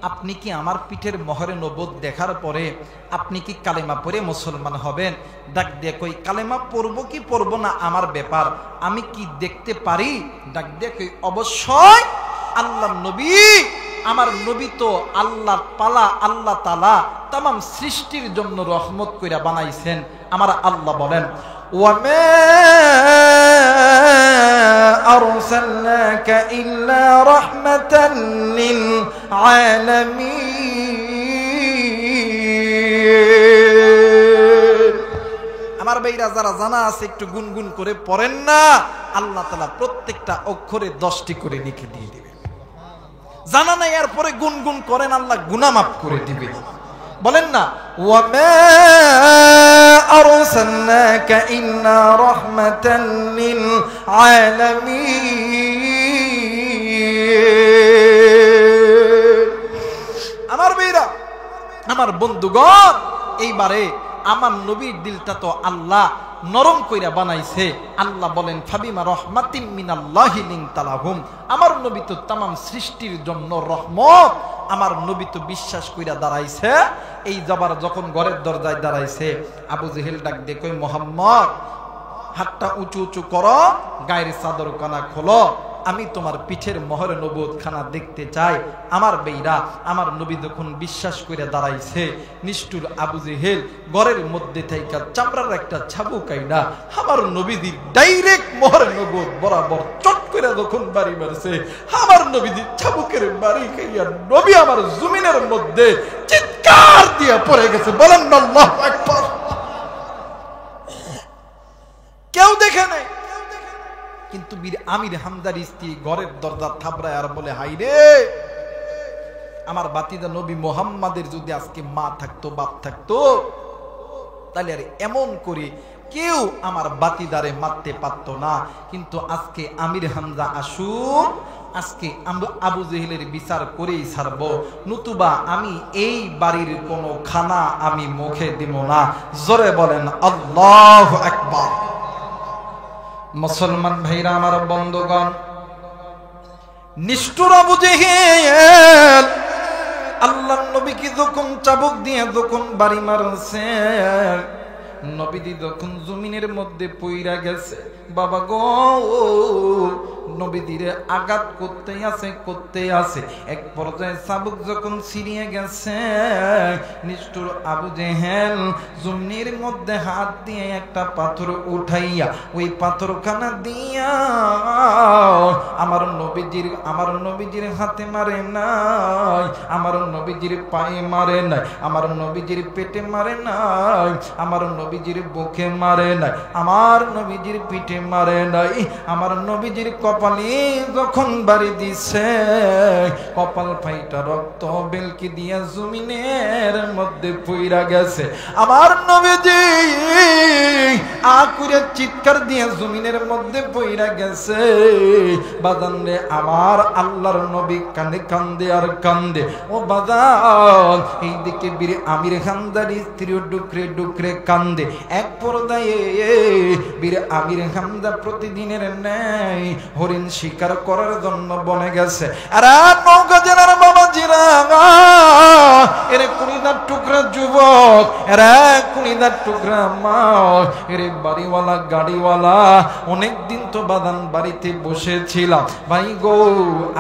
আপনি কি আমার পিঠের মোহরে নবুয়ত দেখার পরে আপনি কি কালেমা পড়ে মুসলমান হবেন? ডাক দিয়ে কই কালেমা পড়বো কি পড়বো না আমার ব্যাপার, আমি কি দেখতে পারি? ডাক দিয়ে কই অবশ্যই আল্লাহ নবী, আমার নবী তো আল্লাহর পালা, আল্লাহ তাআলা तमाम সৃষ্টির জন্য রহমত কইরা বানাইছেন। আমার আল্লাহ বলেন ওয়ামা আরসালনাকা ইল্লা রাহমাতাল লিল আলামিন। আমার ভাইরা যারা জানা আছে একটু গুনগুন করে পড়েন না, আল্লাহ তাআলা প্রত্যেকটা অক্ষরে 10টি করে লিখে দিয়ে দিবেন। জানা নাই এরপরে গুনগুন করেন, আল্লাহ গুনাহ মাফ করে দিবে। বলেন না ওয়ামা আরসালনাকা ইল্লা রাহমাতাল লিল আলামিন। আমার ভাইরা, আমার বন্ধুগণ, এইবারে আমার নবীর দিলটা তো আল্লাহ নরম কইরা বানাইছে। আল্লাহ বলেন ফাবিমা রহমাতিম মিনাল্লাহি লিনতা লাহুম। আমার নবী তো तमाम সৃষ্টির জন্য রহমত। আমার নবী তো বিশ্বাস কইরা দাঁড়াইছে। এই জবার যখন ঘরের দরজায় দাঁড়াইছে, আবু জেহেল ডাক দিয়ে কই মুহাম্মদ হাতটা উঁচু উঁচু করো, গায়ের চাদর কানা খোলো, আমি তোমার পিঠের মোহর নবুয়ত খানা দেখতে চাই। আমার বেইরা, আমার নবী যখন বিশ্বাস করে দাঁড়াইছে, নিষ্ঠুর আবু জেহেল ঘরের মধ্যে থেকে চামড়ার একটা ছাবু কাইনা আমার নবীজি ডাইরেক্ট মোহর নবুয়ত বরাবর চট করে যখন বাড়ি মারছে, আমার নবীজি ছাবুকের বাড়ি খাইয়া নবী আমার জমিনের মধ্যে চিৎকার দিয়ে পড়ে গেছে। বলেন আল্লাহু আকবার। কেউ দেখে নাই, কিন্তু বীর আমির হামজার স্ত্রী ঘরের দরজা থাবড়ায় আর বলে হাই রে, আমার বাতিদা নবী মুহাম্মাদের যদি আজকে মা থাকতো, বাপ থাকতো, তাহলে আর এমন করে কেউ আমার বাতিদারে মারতে পারতো না। কিন্তু আজকে আমির হামজা আসুন, আজকে আমরা আবু জেহেলের বিচার করেই ছাড়ব, নতুবা আমি এই বাড়ির কোনো খানা আমি মুখে দিব না। জোরে বলেন আল্লাহু আকবার। মুসলমান ভাইরা, আমার বন্ধুগণ, নিষ্ঠুর আবু জেহেল আল্লাহর নবীকে যখন চাবুক দিয়ে যখন বাড়ি মারছে, নবীজি যখন জমিনের মধ্যে পইরা গেছে, বাবা গো, নবীজিরে আঘাত করতে আছে। এক পর্যায়ে চাবুক যখন ছিঁড়িয়ে গেছে, নিষ্ঠুর আবু জেহেল জমিনের মধ্যে হাত দিয়ে একটা পাথর উঠাইয়া ওই পাথরখানা দিয়া আমার নবীজির হাতে মারে নাই, আমার নবীজির পায়ে মারে নাই, আমার নবীজির পেটে মারে নাই, আমার নবীজির বুকে মারে নাই, আমার নবীজির পিঠে মারে নাই, আমার নবীজির কপালে যখন বাড়ি দিছে, কপাল ফাইটা রক্ত বেলকি দিয়া জমিনের মধ্যে পইরা গেছে। আমার নবীজি আকুরে চিৎকার দিয়ে জমিনের মধ্যে পইরা গেছে। বাজান রে, আমার আল্লাহর নবী কান্দে কান্দে আর কান্দে। ও বাজান, এইদিকে বীর আমির হামজার স্ত্রী ডুকরে ডুকরে কান্দে। এক পর্যায়ে বীর আমির হামজা প্রতিদিনের ন্যায় হরিণ শিকার করার জন্য বনে গেছে। আরে নৌকা জেলার বাবাজিরা, এরে কুড়িদার টুকরা যুবক, এরে কুড়িদার টুকরা মা, এরে বাড়িওয়ালা গাড়িওয়ালা, অনেকদিন তো বাদান বাড়িতে বসেছিলাম ভাই গো,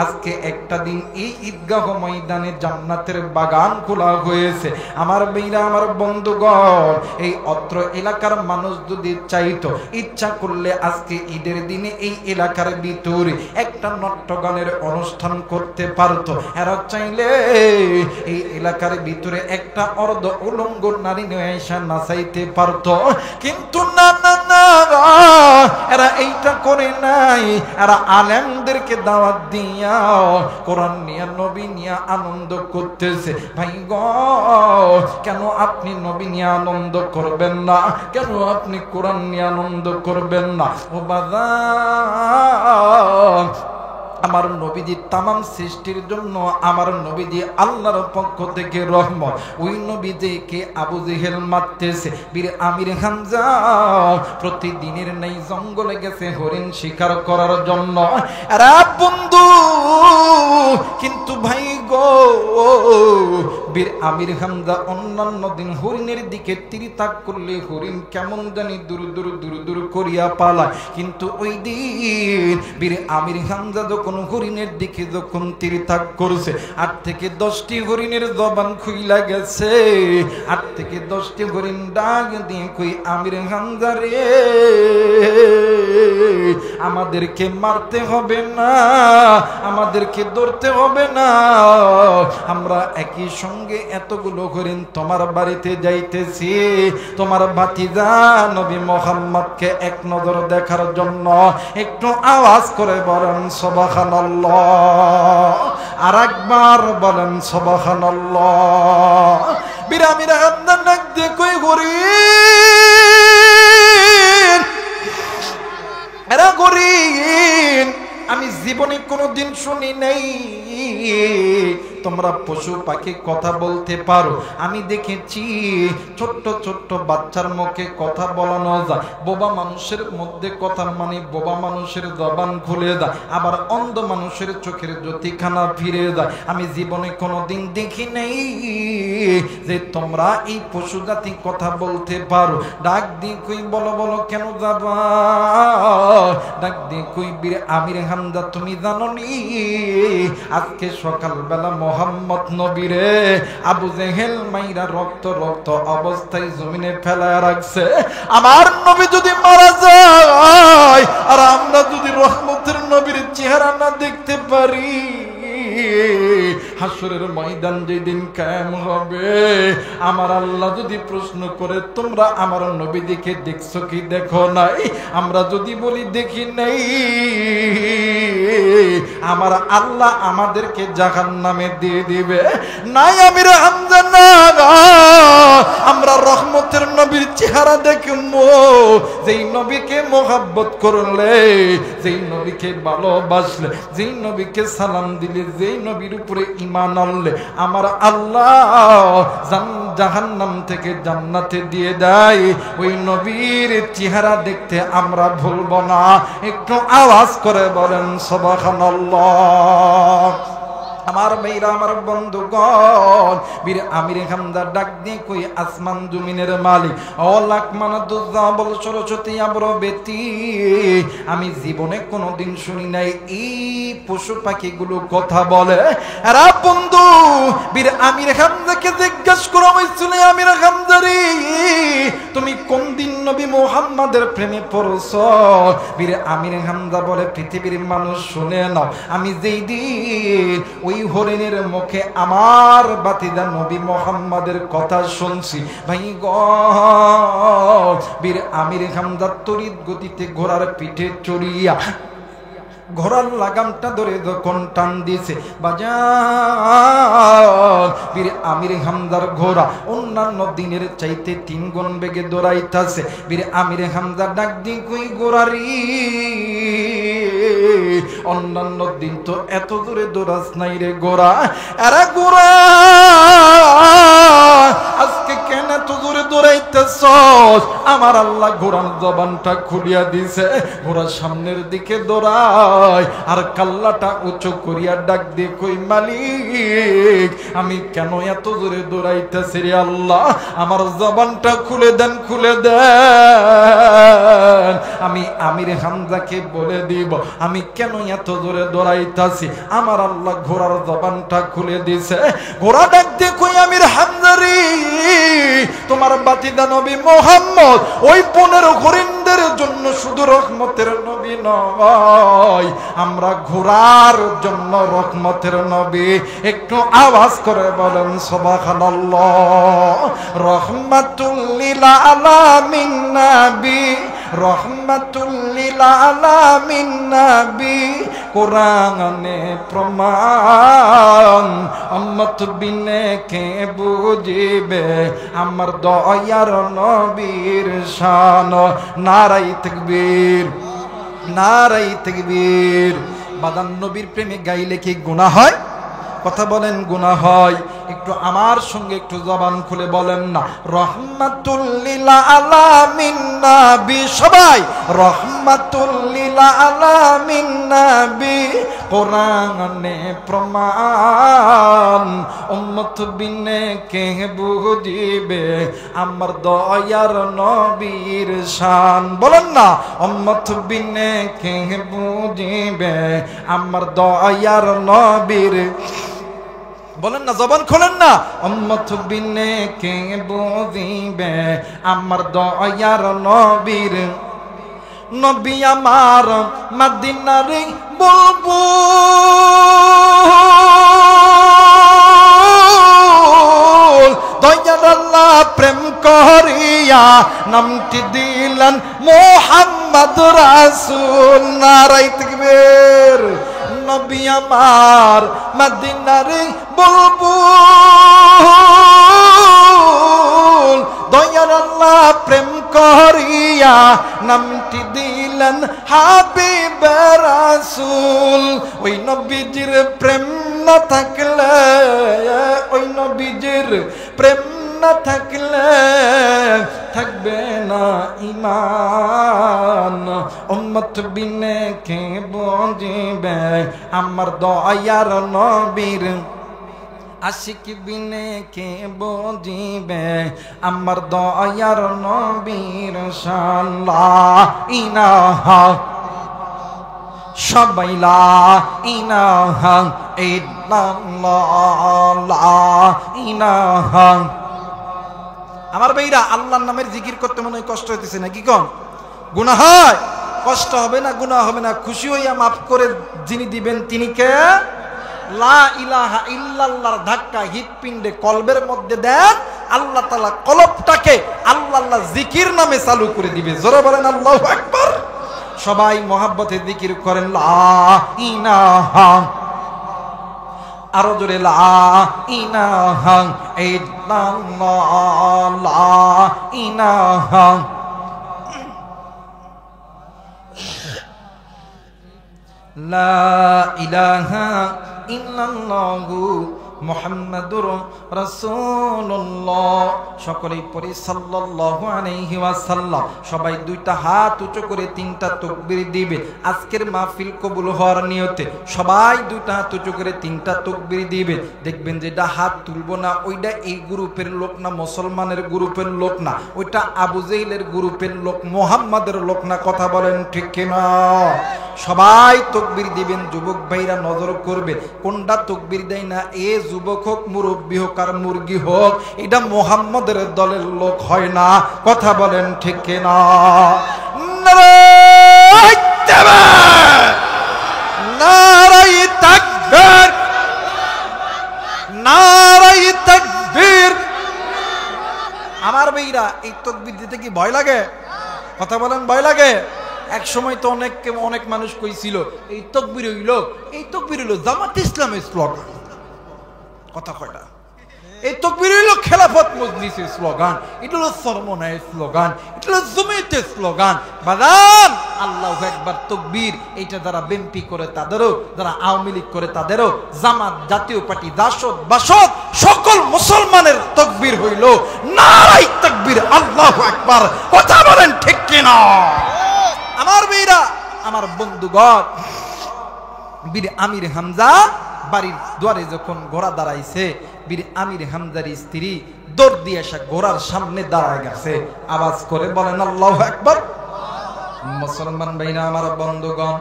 আজকে একটা দিন এই ঈদগাহ ময়দানে জান্নাতের বাগান খোলা হয়েছে। আমার বেইরা, আমার বন্ধুগণ, এই অত্র এলাকার মানুষ যদি চাইতো, ইচ্ছা করলে আজকে ঈদের দিনে এই এলাকার ভিতরে একটা নাট্যগানের অনুষ্ঠান করতে পারতো। এরা চাইলে এই এলাকার ভিতরে একটা অর্ধ উলঙ্গ নারী নিয়ে এসে নাচাইতে পারতো, কিন্তু না না না, এরা এইটা করে নাই। এরা আলেমদেরকে দাওয়াত দিয়া কোরআন নিয়ে, নবী নিয়ে আনন্দ করতেছে। ভাই গো, কেন আপনি নবী নিয়ে আনন্দ করবেন না? কেন আপনি কোরআন নিয়ে আনন্দ করবেন না? ও বাজার, আমার নবীজি तमाम সৃষ্টির জন্য, আমার নবীজি আল্লাহর পক্ষ থেকে রহমত। ওই নবীজিকে আবু জেহেল মারতেছে। বীর আমির হামজা প্রতিদিনের নেই জঙ্গলে গেছে হরিণ শিকার করার জন্য। আরে বন্ধু, কিন্তু ভাই গো বীর আমির হামজা অন্যান্য দিন হরিণের দিকে তীর-তাক করলে হরিণ কেমন জানি দূর দূর দূর দূর করিয়া পালায়, কিন্তু ওই দিন বীর আমির হামজা যখন হরিণের দিকে যখন তীর-তাক করছে 8 থেকে 10টি হরিণের জবান খুইলা গেছে। 8 থেকে 10টি হরিণ ডাক দিয়ে কই আমির হামজা রে আমাদেরকে মারতে হবে না, আমাদেরকে ধরতে হবে না, আমরা একই সঙ্গে এতগুলো হরিণ তোমার বাড়িতে যাইতেছি তোমার ভাতিজা নবী মুহাম্মদকে এক নজর দেখার জন্য। একটু আওয়াজ করে বলেন সুবহানাল্লাহ, আরেকবার বলেন সুবহানাল্লাহ। বীর আমির হামজা ডাক দিয়ে কই হরিণ, এরা হরিণ আমি জীবনে কোনোদিন শুনি নাই তোমরা পশু পাখি কথা বলতে পারো। আমি দেখেছি ছোট্ট ছোট্ট বাচ্চার মুখে কথা বলানো যায়, বোবা মানুষের মধ্যে কথা মানে বোবা মানুষের জবান খুলে যায়, আবার অন্ধ মানুষের চোখের জ্যোতিখানা ফিরে যায়। আমি জীবনে কোনোদিন দেখি নাই যে তোমরা এই পশু জাতি কথা বলতে পারো। ডাক দিয়ে কই বলো বলো কেন যাবা? ডাক দিয়ে কই বীর আমির হামজা তুমি জানো নি আজকে সকালবেলা মোহাম্মদ নবীরে আবু জেহেল মাইরা রক্ত রক্ত অবস্থায় জমিনে ফেলায় রাখছে। আমার নবী যদি মারা যায় আর আমরা যদি রহমতের নবীর চেহারা না দেখতে পারি, হাসরের ময়দান যেদিন কায়েম হবে আমার আল্লাহ যদি প্রশ্ন করে তোমরা আমার নবী দিকে দেখছো কি দেখো নাই, আমরা যদি বলি দেখি নাই, আমার আল্লাহ আমাদেরকে জাহান্নামে দিয়ে দিবে। নাই আমির হামজা না, আমরা রহমতের নবীর চেহারা দেখবো, যেই নবীকে মোহাব্বত করলে, যেই নবীকে ভালোবাসলে, যেই নবীকে সালাম দিলে, যেই নবীর উপরে ঈমান আনলে আমার আল্লাহ জাহান্নাম থেকে জান্নাতে দিয়ে দেয়। ওই নবীর চেহারা দেখতে আমরা ভুলবো না। একটু আওয়াজ করে বলেন সুবহানাল্লাহ। আমার ভাইরা আমার বন্ধুগণ, বীর আমির হামজা ডাক দিয়ে কই আসমান জমিনের মালিক ও লাখ মানাদুজ্জাবল সরস্বতী আবরবেতি, আমি জীবনে কোনোদিন শুনি নাই এই পশু পাখিগুলো কথা বলে। এরা বন্ধু বীর আমির হামজাকে জিজ্ঞাসা করা হয়েছিল, আমির হামজা রে তুমি কোন দিন নবী মুহাম্মাদের প্রেমে পড়ছ? বীর আমির হামজা বলে পৃথিবীর মানুষ শুনে নাও, আমি যেই দিন ওই হরিণের মুখে আমার বাতিদা নবী মুহাম্মাদের কথা শুনছি, ভাই গো বীর আমির হামজা তড়িৎ গতিতে ঘোড়ার পিঠে চড়িয়া ঘোড়ার লাগামটা ধরে যখন টান দিয়েছে বাজার, বীর আমির হামজার ঘোড়া অন্যান্য দিনের চাইতে 3 গুণ বেগে দৌড়াইতেছে। বীর আমির হামজা ডাক দিয়ে কই গোড়ারি অন্যান্য দিন তো এত দূরে দৌড়াস নাই রে গোড়া, এরা গোড়া আজকে কেন এত দূরে দৌড়াইতেছ? আমার আল্লাহ ঘোড়ার জবানটা খুলিয়া দিছে, ঘোড়া সামনের দিকে দৌড়ায় আর কাল্লাটা উঁচু করিয়া ডাক দিয়ে কই মালিক আমি কেন এত দূরে দৌড়াইতেছি রে আল্লাহ, আমার জবানটা খুলে দেন খুলে দেন, আমি আমির হামজাকে বলে দিব আমি কেন এত দূরে দৌড়াইতেছি। আমার আল্লাহ ঘোড়ার জবানটা খুলে দিছে। ঘোড়া ডাক দিয়ে কই আমির হামজা রে তোমার বাতিদা নবী মুহাম্মদ ওই 15 হরিণদের জন্য শুধু রহমতের নবী নয়, আমরা ঘোড়ার জন্য রহমতের নবী। একটু আওয়াজ করে বলেন সুবহানাল্লাহ। রহমাতুল লিল আলামিন নবী, রহমাতুল লিল আলামিন নবী, কোরআনে প্রমাণ উম্মত বিনে কে বুঝিবে আমার দয়ার নবীর শান। নারায়ে তাকবীর, নারায়ে তাকবীর। বাদান নবীর প্রেমে গাইলে কি গুনাহ হয়? কথা বলেন গুনাহ হয়? একটু আমার সঙ্গে একটু জবান খুলে বলেন না, রহমাতুল লিল আলামিন নবী। সবাই রহমাতুল লিল আলামিন নবী, কোরআনে প্রমাণ। উম্মত বিনে কে বুঝিবে আমার দয়ার নবীর শান। বলেন না, উম্মত বিনে কে বুঝিবে আমার দয়ার নবীর। বলেন না, জবান খোলেন না, উম্মত বিনে কে বুঝিবে আমার দয়ার নবীর। নবী আমার মদিনার বুলবুল, দয়ার আল্লাহ প্রেম করিয়া নামটি দিলেন মুহাম্মদ রাসূল। নারায়ে তাকবীর। নবী আমার মদিনার বুলবুল, দয়ার আল্লাহ প্রেম করিয়া নামটি দিলেন হাবিব রাসূল। ওই নবীজির প্রেম না থাকলে, ওই নবীজির প্রেম না থাকলে থাকবে না ঈমান। উম্মত বিনে কে বুঝিবে আমার দয়ার নবীর। আশিক বিনে কে বুঝিবে আমার দয়ার নবীর শান। লা ইলাহা, সবাই লা ইলাহা ইল্লাল্লাহ, লা ইলাহা। আমার ভাইরা, আল্লাহর নামের জিকির করতে মনে হয় কষ্ট হইতেছে নাকি? কম গুনাহ হয়? কষ্ট হবে না, গুনাহ হবে না। খুশি হইয়া মাফ করে যিনি দিবেন তিনি কে? লা ইলাহা ইল্লাল্লাহর ধাক্কা হৃৎপিণ্ডে কলবের মধ্যে দেন, আল্লাহ তাআলা কলবটাকে আল্লাহ আল্লাহ জিকির নামে চালু করে দিবে। জোরে বলেন আল্লাহু আকবার। সবাই মহাব্বতে জিকির করেন লা ইলাহা, আরো জোরে লা ইলাহা ইল্লাল্লাহ, লা ইলাহা। লা ইলাহা ইল্লাল্লাহু মুহাম্মাদুর রাসূলুল্লাহ। সকলেই পড়ি সাল্লাল্লাহু আলাইহি ওয়াসাল্লাম। সবাই দুইটা হাত উঁচু করে তিনটা তাকবীর দিবে। আজকের মাহফিল কবুল হওয়ার নিয়তে সবাই দুইটা হাত উঁচু করে তিনটা তাকবীর দিবে। দেখবেন যেটা হাত তুলবো না ওইটা এই গ্রুপের লোক না, মুসলমানের গ্রুপের লোক না, ওইটা আবু জেহেলের গ্রুপের লোক, মুহাম্মাদের লোক না। কথা বলেন ঠিক কিনা? সবাই তাকবীর দিবেন। যুবক ভাইরা নজর করবে কোনটা তাকবীর দেয় না, এ যুবক হোক, মুরব্বী হোক আর মুরগি হোক, এটা মুহাম্মাদের দলের লোক হয় না। কথা বলেন ঠিক কিনা? নারায়ে তাকবীর, নারায়ে তাকবীর, নারায়ে তাকবীর। আমার ভাইরা, এই তাকবীর দিতে কি ভয় লাগে? কথা বলেন, ভয় লাগে? এক সময় তো অনেক মানুষ কইছিল এই তাকবীর হইল, এই তাকবীর হইল জামাত ইসলামের স্লোগান। কথা কয়টা? এই তাকবীর হইল খেলাফত মজলিসের স্লোগান, এটা হলো সরমনায়ের স্লোগান, এটা হলো জমিয়তের স্লোগান। বাজান, আল্লাহু আকবার তাকবীর এইটা যারা বিএনপি করে তাদেরও, যারা আওয়ামী লীগ করে তাদেরও, জামাত, জাতীয় পার্টি, জাসদ, বাসদ সকল মুসলমানের তাকবীর হইল নারায়ে তাকবীর, আল্লাহু আকবার। কথা বলেন ঠিক কিনা? আমার ভাইরা, আমার বন্ধুগণ, বীর আমির হামজা বাড়ির দুয়ারে যখন ঘোড়া দাঁড়াইছে, বীর আমির হামজার স্ত্রী দৌড় দিয়ে এসে ঘোড়ার সামনে দাঁড়ায় গেছে। আওয়াজ করে বলেন আল্লাহু আকবার। মুসলমান ভাইরা, আমার বন্ধুগণ,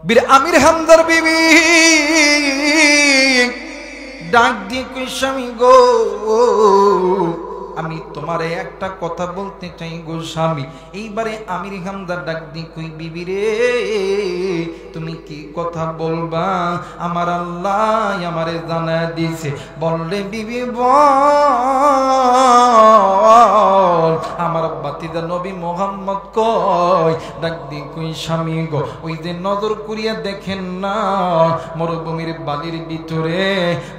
বীর আমির হামজার বিবি ডাক দিয়ে কই, স্বামী গো, আমি তোমারে একটা কথা বলতে চাই গো স্বামী। এইবারে আমির হামজা ডাক দি কই, বিবি রে, তুমি কি কথা বলবা? আমার আল্লাহ আমারে জানায় দিয়েছে। বললে বিবি বল, আমার বাতিদা নবী মুহাম্মদ কয়। ডাক দি কই, স্বামী গো, ওই যে নজর করিয়া দেখেন না মরুভূমির বালির ভিতরে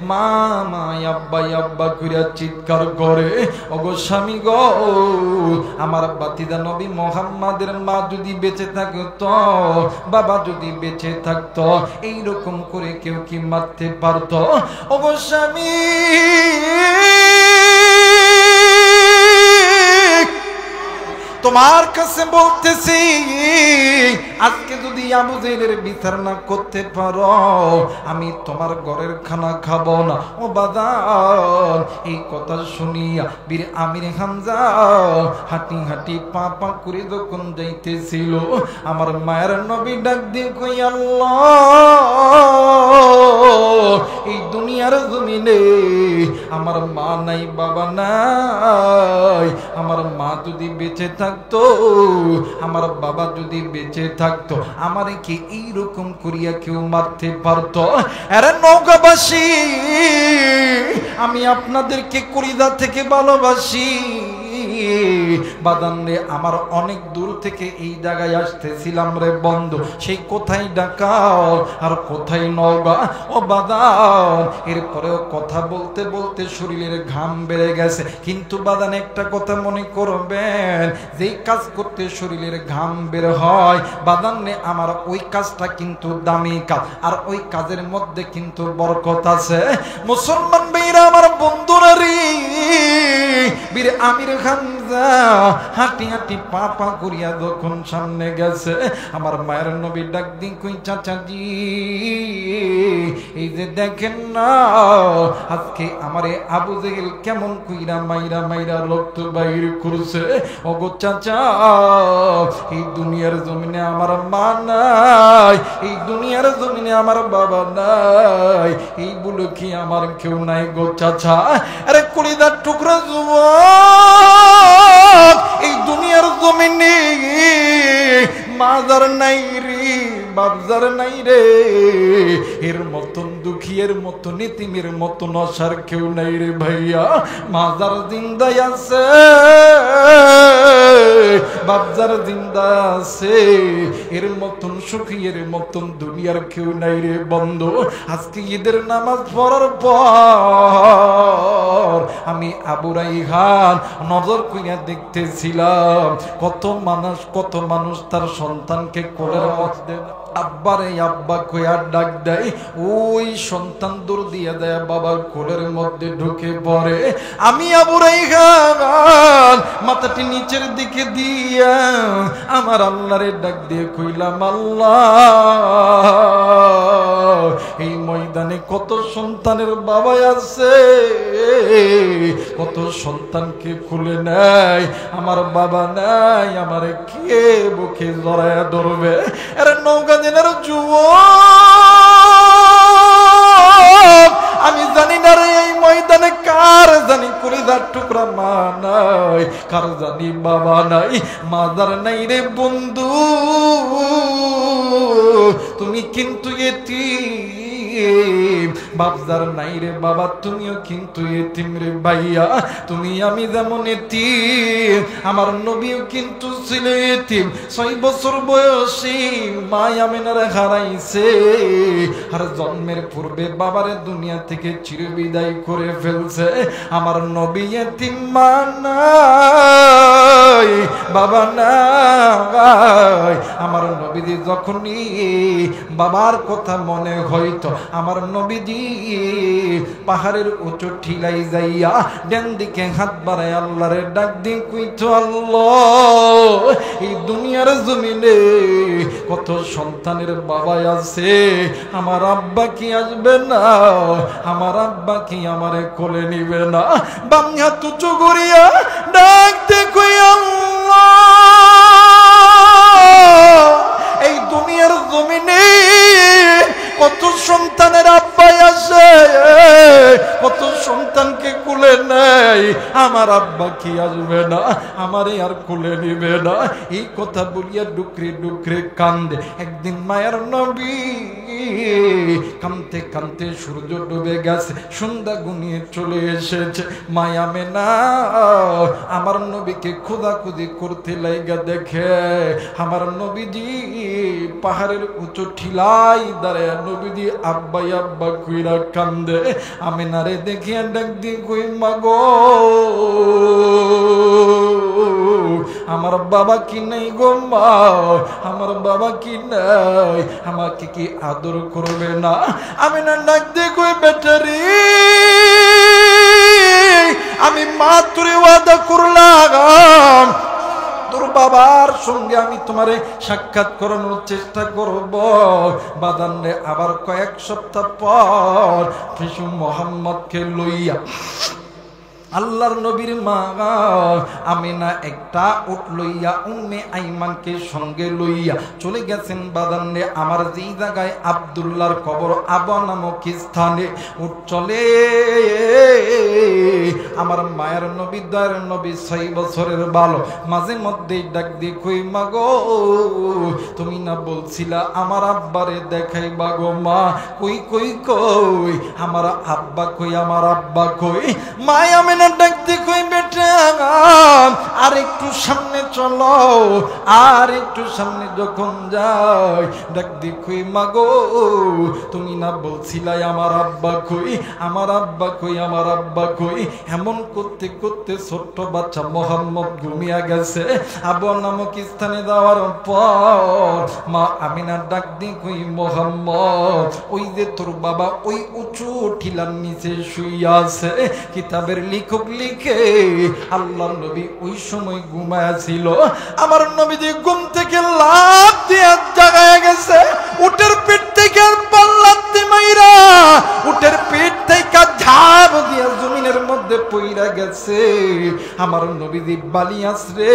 মা মা আব্বা আব্বা করিয়া চিৎকার করে। ওগো স্বামী গো, আমার বাতিদা নবী মুহাম্মাদের মা যদি বেঁচে থাকতো, বাবা যদি বেঁচে থাকতো এইরকম করে কেউ কি মারতে পারতো? ওগো স্বামী, তোমার কাছে বলতেছি, আজকে যদি আবু জেহেলের বিচার না করতে পারো, আমি তোমার ঘরের খানা খাবো না। ও বাদান, এই কথা শুনিয়া বীর আমির হামজা হাঁটি হাঁটি পা পা করে যখন যাইতেছিল, আমার মায়ের নবী ডাক দিয়ে কই, আল্লাহ, এই দুনিয়ার জমিনে আমার মা নাই, বাবা নাই, আমার মা যদি বেঁচে থাকতো, আমার বাবা যদি বেঁচে থাকতো, আমারে কি এইরকম করিয়া কেউ মারতে পারতো? আরে নৌকাবাসী, আমি আপনাদেরকে কলিজা থেকে ভালোবাসি। বাদান রে, আমার অনেক দূর থেকে এই জায়গায় আসতেছিলাম রে বন্ধু, সেই কোথায় ডাকাও আর কোথায় নওগা। ও বাদান, এরপরেও কথা বলতে বলতে শরীরের ঘাম বেড়ে গেছে, কিন্তু বাদান একটা কথা মনে করবেন, যেই কাজ করতে শরীরের ঘাম বের হয় বাদান রে, আমার ওই কাজটা কিন্তু দামি কাজ, আর ওই কাজের মধ্যে কিন্তু বরকত আছে। মুসলমান ভাইরা, আমার বন্ধুরা রে, বীর আমির হামজা হাঁটি হাঁটি পা পা করিয়া যখন সামনে গেছে, আমার মায়ের নবী ডাক দিন কই, চাচাজি, এই যে দেখেন না, আজকে আমারে আবু জেহেল কেমন কইরা মাইরা মাইরা রক্ত বাইর করছে। ওগো চাচা, এই দুনিয়ার জমিনে আমার মা নাই, এই দুনিয়ার জমিনে আমার বাবা নাই, এই বলে কি আমার কেউ নাই গো চাচা? আরে কলিজার টুকরা যুবক, এই দুনিয়ার জমিনে মাজার নাই রে, বাবজার নাই রে, এর মতন দুঃখী, এর মতন এতিমের মতন আসার কেউ নাই রে ভাইয়া। মাজার জিন্দাই আছে, বাবজার জিন্দা আছে, এর মতন সুখী, এর মতন দুনিয়ার কেউ নাই রে বন্ধু। আজকে ঈদের নামাজ পড়ার পর আমি আবু রাইহান নজর কইরা দেখতেছিলাম, কত মানুষ তার সন্তানকে কোলের মধ্যে আব্বারে আব্বা কইয়া ডাক দেয়, ওই সন্তান দূর দিয়ে দেয়, বাবার কোলের মধ্যে ঢুকে পড়ে। আমি আবু রাইহান মাথাটি নিচের দিকে দিয়া আমার আল্লাহরে ডাক দিয়ে কইলাম, আল্লাহ, এই ময়দানে কত সন্তানের বাবা আছে, কত সন্তানকে খুলে নেয়, আমার বাবা নাই, আমার কে বুকে জড়ায়া ধরবে? আরে নৌকা দিনের যুবক, আমি জানি না রে, এই ময়দানে কার জানি কলিজার টুকরা মা নাই, কার জানি বাবা নাই, মাদার নাই রে বন্ধু, তুমি কিন্তু এতিম, বাপজার নাই রে বাবা, তুমিও কিন্তু এতিম রে ভাইয়া। তুমি আমি যেমন এতিম, আমার নবীও কিন্তু ছিল এতিম। 6 বছর বয়সী মা আমিনারে হারাইছে, আর জন্মের পূর্বে বাবারে দুনিয়া থেকে চিরবিদায় করে ফেলছে। আমার নবী এতিম, মা নাই, বাবা নাই। আমার নবীজি যখনই বাবার কথা মনে হইতো, আমার নবীজি পাহাড়ের উঁচু ঠিলাই যাইয়া ডান দিকে হাত বাড়ায় আল্লাহরে ডাক দিয়ে কইতো, আল্লাহ, এই দুনিয়ার জমিনে কত সন্তানের বাবা আছে, আমার আব্বা কি আসবে না? আমার আব্বা কি আমারে কোলে নিবে না? বাম হাত উঁচু করিয়া ডাকতে কই, আল্লাহ, এই দুনিয়ার জমিনে কত সন্তানের আব্বাই আছে, কত সন্তানকে কোলে নেয়, আমার আব্বা কি আসবে না? আমারে আর কোলে নিবে না? এই কথা বলিয়া ডুকরে ডুকরে কান্দে। একদিন মায়ের নবী কাঁদতে কাঁদতে সূর্য ডুবে গেছে, সন্ধ্যা গুনিয়ে চলে এসেছে। মায়া মেনা আমার নবীকে খোঁজাখুঁজি করতে লাইগা দেখে আমার নবীজি পাহাড়ের উঁচু ঠিলাই দাঁড়ায়, নবীজি আব্বা আব্বা কইরা কান্দে। আমিনারে দেখিয়া ডাক দিয়ে কই, মাগো, আমার বাবা কি নাই গো মা, আমার বাবা কি নাই, আমাকে কি আদর করবে না? আমিনা ডাক দিয়ে কই বেটারি, আমি মা তোরে ওয়াদা করলাম তোর বাবার সঙ্গে আমি তোমারে সাক্ষাৎ করানোর চেষ্টা করব। বাদানে আবার কয়েক সপ্তাহ পর শিশু মোহাম্মদকে লইয়া আল্লাহর নবীর মা আমিনা একটা উট লইয়া উম্মে আইমানকে সঙ্গে লইয়া চলে গেছেন বাদানে আমার যেই জায়গায় আব্দুল্লাহর কবর আবা নামক স্থানে। উট চলে আমার মায়ের নবী দয়ার নবী 6 বছরের বালো মাঝে মধ্যেই ডাক দিয়ে কই মা গো তুমি না বলছিলা আমার আব্বারে দেখাইবা গো মা, কই কই কই আমার আব্বা কই, আমার আব্বা কই? মায়া আমিনা ডাক দিয়ে কই বেটা আর একটু সামনে চলো, আর একটু সামনে যখন যাই ডাক দিয়ে কই মা গো তুমি না বলছিলাই আমার আব্বা কই, আমার আব্বা কই, আমার আব্বা কই? এমন করতে করতে ছোট্ট বাচ্চা মোহাম্মদ ঘুমিয়া গেছে। আবু নামক স্থানে যাওয়ার পর মা আমিনা ডাক দিয়ে কই মোহাম্মদ ওই যে তোর বাবা ওই উঁচু টিলার নিচে শুইয়া আছে। কিতাবের লেখক লিখে আল্লাহর নবী ওই সময় ঘুমায়াছিল। আমার নবীজি ঘুম থেকে লাফ দিয়ে জাগায় গেছে, উটের পিঠ থেকে পাল্লাতে মাইরা উটের পিঠ থেকে ঝাঁপ দিয়া জমিনের মধ্যে পইরা গেছে। আমার নবীজি বালি আসরে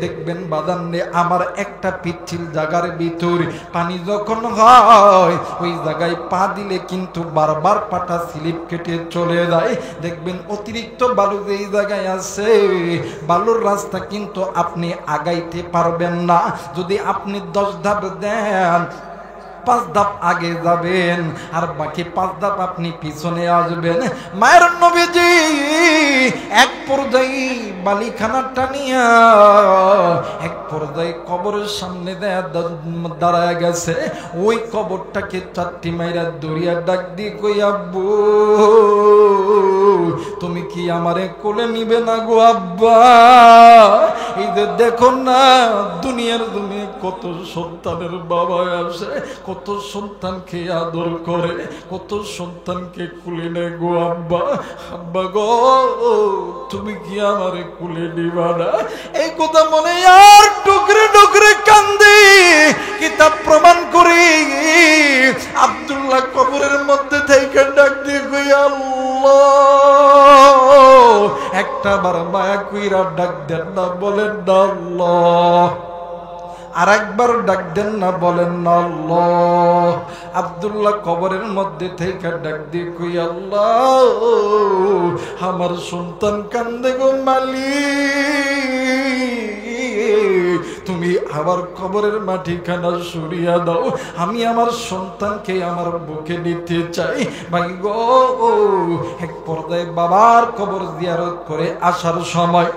দেখবেন বাদানে আমার একটা পিচ্ছিল জায়গার ভিতরে পানি যখন হয় ওই জায়গায় পা দিলে কিন্তু বারবার পাটা স্লিপ কেটে চলে যায়। দেখবেন অতিরিক্ত বালু যেই জায়গায় আছে বালুর রাস্তা কিন্তু আপনি আগাইতে পারবেন না। যদি আপনি 10 ধাপ দেন 5 ধাপ আগে যাবেন আর বাকি 5 ধাপ আপনি পিছনে আসবেন। মায়ের নবীজি এক পর্যায়ে বালিখানা টানিয়া এক পর্যায়ে কবরের সামনে দাঁড়ায় গেছে। ওই কবরটাকে 4টি মাইরা দড়িয়া ডাক দিয়ে কই আব্বু তুমি কি আমারে কোলে নিবে না গো আব্বা? এই যে দেখো না দুনিয়ার দুনিয়া কত সন্তানের বাবা আসে, কত সন্তানকে আদর করে, কত সন্তানকে কুলে নেয় গো আব্বা। আব্বা গো তুমি কি আমারে কুলে নিবা না? এই কথা মনে আর টুকরে টুকরে কান্দি। কিতাব প্রমাণ করি আব্দুল্লাহ কবরের মধ্যে থেকে ডাক দিয়ে কই আল্লাহ, একটা বার মায়া কইরা ডাক দেন না, বলেন না আল্লাহ। আর একবার ডাক দেন না, বলেন না আল্লাহ। আব্দুল্লাহ কবরের মধ্যে থেকে ডাক দিয়ে কই আল্লাহ আমার সন্তান কান্দে গো মালিক, তুমি আবার কবরের মাটিখানা সরিয়া দাও, আমি আমার সন্তানকে আমার বুকে নিতে চাই। ভাই গো এক পর্যায়ে বাবার কবর জিয়ারত করে আসার সময়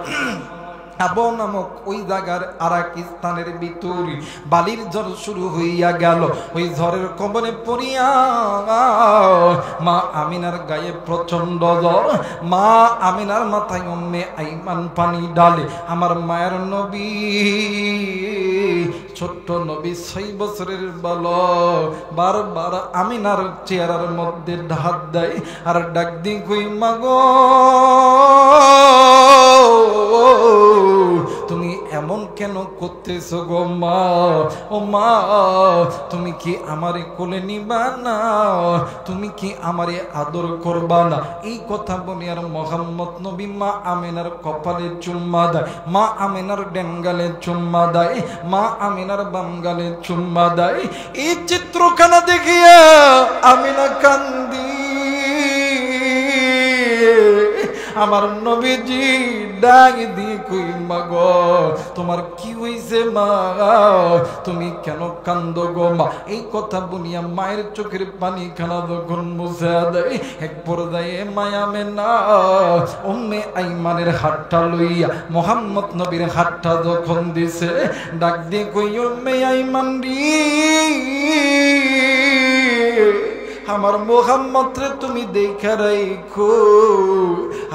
আবু নামক ওই জায়গার আরেক স্থানের ভিতরে বালির ঝড় শুরু হইয়া গেল। ওই ঝড়ের কবলে পড়িয়া মা আমিনার গায়ে প্রচন্ড জ্বর। মা আমিনার মাথায় উম্মে আইমান পানি ডালে। আমার মায়ের নবী ছোট্ট নবী 6 বছরের বালক বারবার আমিনার চেহারার মধ্যে হাত দেয় আর ডাক দিয়ে কই মা গো তুমি এমন কেন করতেছো গো মা? ও মা তুমি কি আমারে কোলে নিবা না? তুমি কি আমারে আদর করবা না? এই কথা বলে আর মোহাম্মদ নবী মা আমিনার কপালে চুম্মা দেয়, মা আমিনার ডেঙ্গালে চুম্মা দেয়, মা আমিনার বামগালে চুম্মা দেয়। এই চিত্রখানা দেখিয়া আমিনা কান্দি। আমার নবীজি ডাক দিয়ে কই মা গো তোমার কি হইছে মা? তুমি কেন কান্দো গো মা? এই কথা বলিয়া মায়ের চোখের পানি খানা যখন মুছে দেয় এক পর্যায়ে মায়া মেনা উম্মে আইমানের হাতটা লইয়া মোহাম্মদ নবীর হাতটা যখন দিছে ডাক দিয়ে কই উম্মে আইমান রে আমার মুহাম্মদ রে তুমি দেখা রাখো।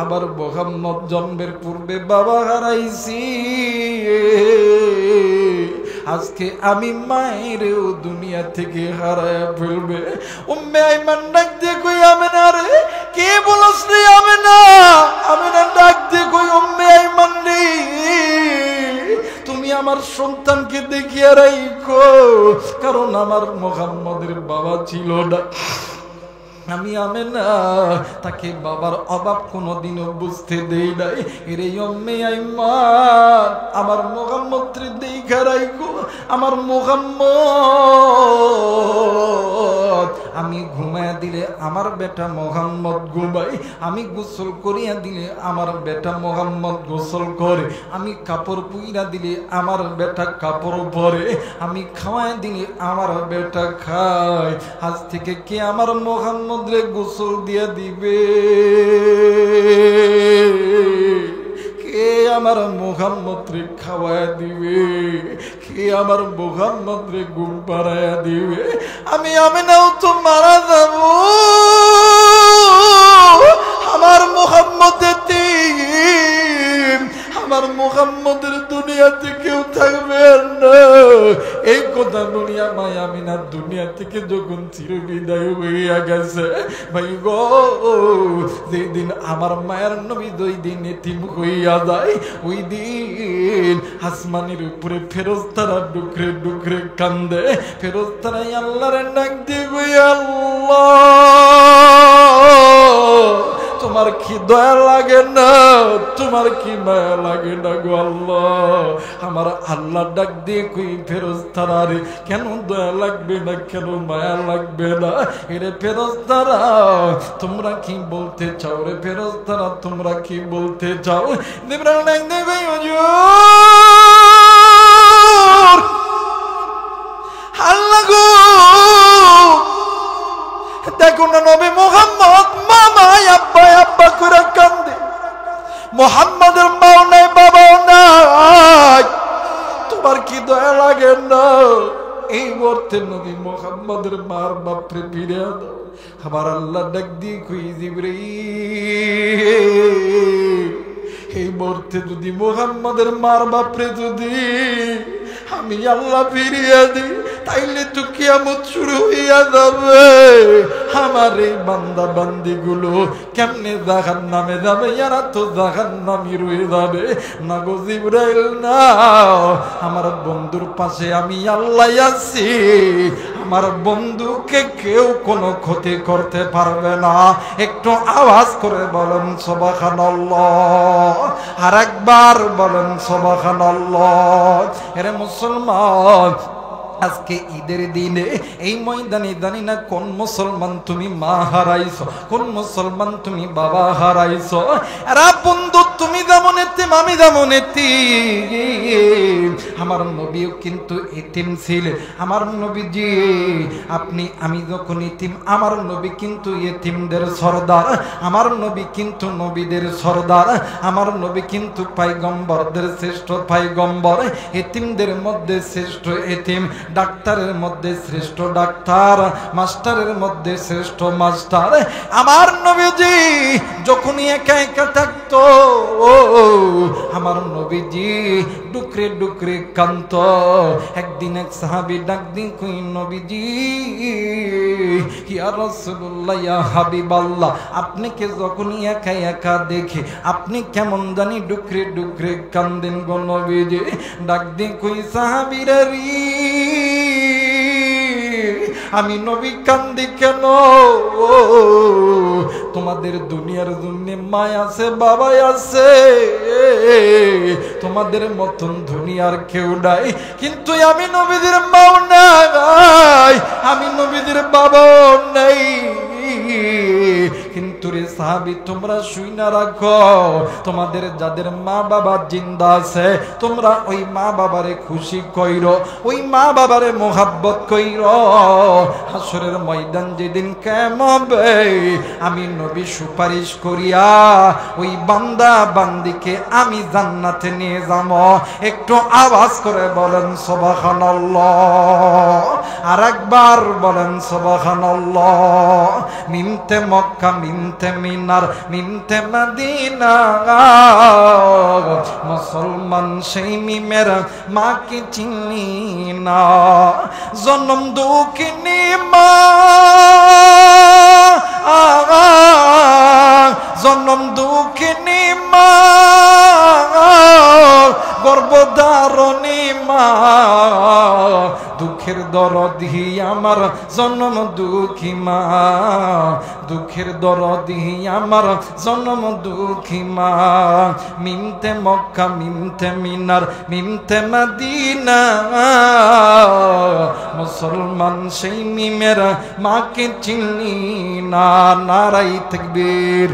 আমার মুহাম্মদ জন্মের পূর্বে বাবা হারাইছি, আজকে আমি মায়েরও দুনিয়া থেকে হারায়া ফেলবে। উম্মে আইমান ডাক দিয়ে কই আমেনা রে, কে বলছ রে আমেনা? আমেনা ডাক দিয়ে কই উম্মে আইমান রে, তুমি আমার সন্তানকে দেখিয়া রাখো, কারণ আমার মুহাম্মদের বাবা ছিল না। আমি আমেনা তাকে বাবার অভাব কোনোদিনও বুঝতে দেই নাই। এর উম্মে আইমান আমার মুহাম্মদরে দেখা রাখো। আমার মুহাম্মদ আমি ঘুমায়া দিলে আমার বেটা মুহাম্মদ ঘুমাই, আমি গোসল করিয়া দিলে আমার বেটা মুহাম্মদ গোসল করে, আমি কাপড় পুইরা দিলে আমার বেটা কাপড় পরে, আমি খাওয়ায় দিলে আমার বেটা খায়। আজ থেকে কে আমার মুহাম্মদ রে গোসল দিয়া দিবে? কে আমার মুহাম্মদ রে খাওয়ায়া দিবে? কে আমার মুহাম্মদ রে ঘুম পাড়ায়া দিবে? আমি নাও তো মারা যাব, আমার মুহাম্মদের দিন, আমার মুহাম্মদের দুনিয়াতে কেউ থাকবে না। এই কথা বলিয়া মাই আমিনার দুনিয়া থেকে যখন চিরবিদায় হইয়া গেছে, ভাই গো, যেদিন আমার মায়ের নবী 2 দিন এতিম হইয়া যায়, ওই দিন আসমানের উপরে ফেরেশতারা ডুকরে ডুকরে কান্দে। ফেরেশতারা আল্লাহর ডাক দিয়ে কই, আল্লাহ তোমার কি দয়া লাগে না? তোমার কি মায়া লাগে না গো আল্লাহ? আমার আল্লাহ ডাক দিয়ে কই, ফেরেশতারা রে, কেন দয়া লাগবে না, কেন মায়া লাগবে না? এরে ফেরেশতারা তোমরা কি বলতে চাও? রে ফেরেশতারা তোমরা কি বলতে চাও? জিবরাইল ডাক দিয়ে কই, হুজুর আল্লাহ গো, দেখো না নবী মুহাম্মদ মামা আব্বা আব্বা করে কান্দে। মুহাম্মদের মাও নাই, বাবাও নাই, তোমার কি দয়া লাগে না? এই মুহূর্তে নবী মুহাম্মদের মার বাপরে ফিরে দাও। আমার আল্লাহ ডাক দিয়ে কই, জিবরাইল এই মুহূর্তে যদি মুহাম্মদের মার বাপরে যদি আমি আল্লাহ ফিরিয়ে দিই, তাইলে তো কিয়ামত শুরু হইয়া যাবে। আমার এই বান্দা বান্দি গুলো কেমনে জাহান্নামে যাবে? এরা তো জাহান্নামী রয়ে যাবে না গো জিবরাইল না। আমার বন্ধুর পাশে আমি আল্লাহ আছি, আমার বন্ধুকে কেউ কোনো ক্ষতি করতে পারবে না। একটু আওয়াজ করে বলেন সুবহানাল্লাহ, আর একবার বলেন সুবহানাল্লাহ। এরে মুসলমান, আজকে ঈদের দিনে এই ময়দানে জানি না কোন মুসলমান তুমি মা হারাইছো, কোন মুসলমান তুমি বাবা হারাইছো। এরা বন্ধু তুমি যেমন এতিম, আমি যেমন এতিম। আমার নবীও কিন্তু এতিম ছিলেন। আমার নবীজি আপনি আমি যখন এতিম, আমার নবী কিন্তু এতিমদের সরদার, আমার নবী কিন্তু নবীদের সরদার, আমার নবী কিন্তু পয়গম্বরদের শ্রেষ্ঠ পয়গম্বর, এতিমদের মধ্যে শ্রেষ্ঠ এতিম, ডাক্তারের মধ্যে শ্রেষ্ঠ ডাক্তার, মাস্টারের মধ্যে শ্রেষ্ঠ মাস্টার। আমার নবীজি যখনই একা একা থাকতো, আমার নবীজি ডুকরে ডুকরে কান্ত। একদিন এক সাহাবী ডাক দিয়ে কই, নবীজি ইয়া রাসূলুল্লাহ, ইয়া হাবিবাল্লাহ, আপনাকে যখনই একা একা দেখি আপনি কেমন জানি ডুকরে ডুকরে কান্দেন গো নবীজি। ডাক দিয়ে কই, সাহাবীরা রে, আমি নবী কান্দি কেন? তোমাদের দুনিয়ার জন্য মা আছে, বাবা আছে, তোমাদের মতন দুনিয়ার কেউ নাই, কিন্তু আমি নবীদের মাও নাই, আমি নবীদের বাবাও নাই, কিন্তু ভিতরে সাহাবী তোমরা শুইনা রাখো, তোমাদের যাদের মা বাবা জিন্দা আছে তোমরা ওই মা বাবারে খুশি কইরো, ওই মা বাবারে মোহাব্বত কইরো। হাসরের ময়দান যেদিন কায়েম হবে আমি নবী সুপারিশ করিয়া ওই বান্দা বান্দিকে আমি জান্নাতে নিয়ে যাব। একটু আওয়াজ করে বলেন সুবহানাল্লাহ, আরেকবার বলেন সুবহানাল্লাহ। মিনতে মক্কা মিনতে মিনার মিনতে মদিনা, মুসলমান সেই মিমের মাকে চিনি না। জনম দুঃখিনী মা, জনম দুঃখিনী মা, গর্ভধারণী মা, দুঃখের দরদি আমার জনম দুঃখী মা, দুঃখের দরদি আমার জনম দুঃখী মা। মিনতে মক্কা মিনতে মিনার মিনতে মদিনা, মুসলমান সেই মিমের মাকে চিনি না। নারাই তাকবীর,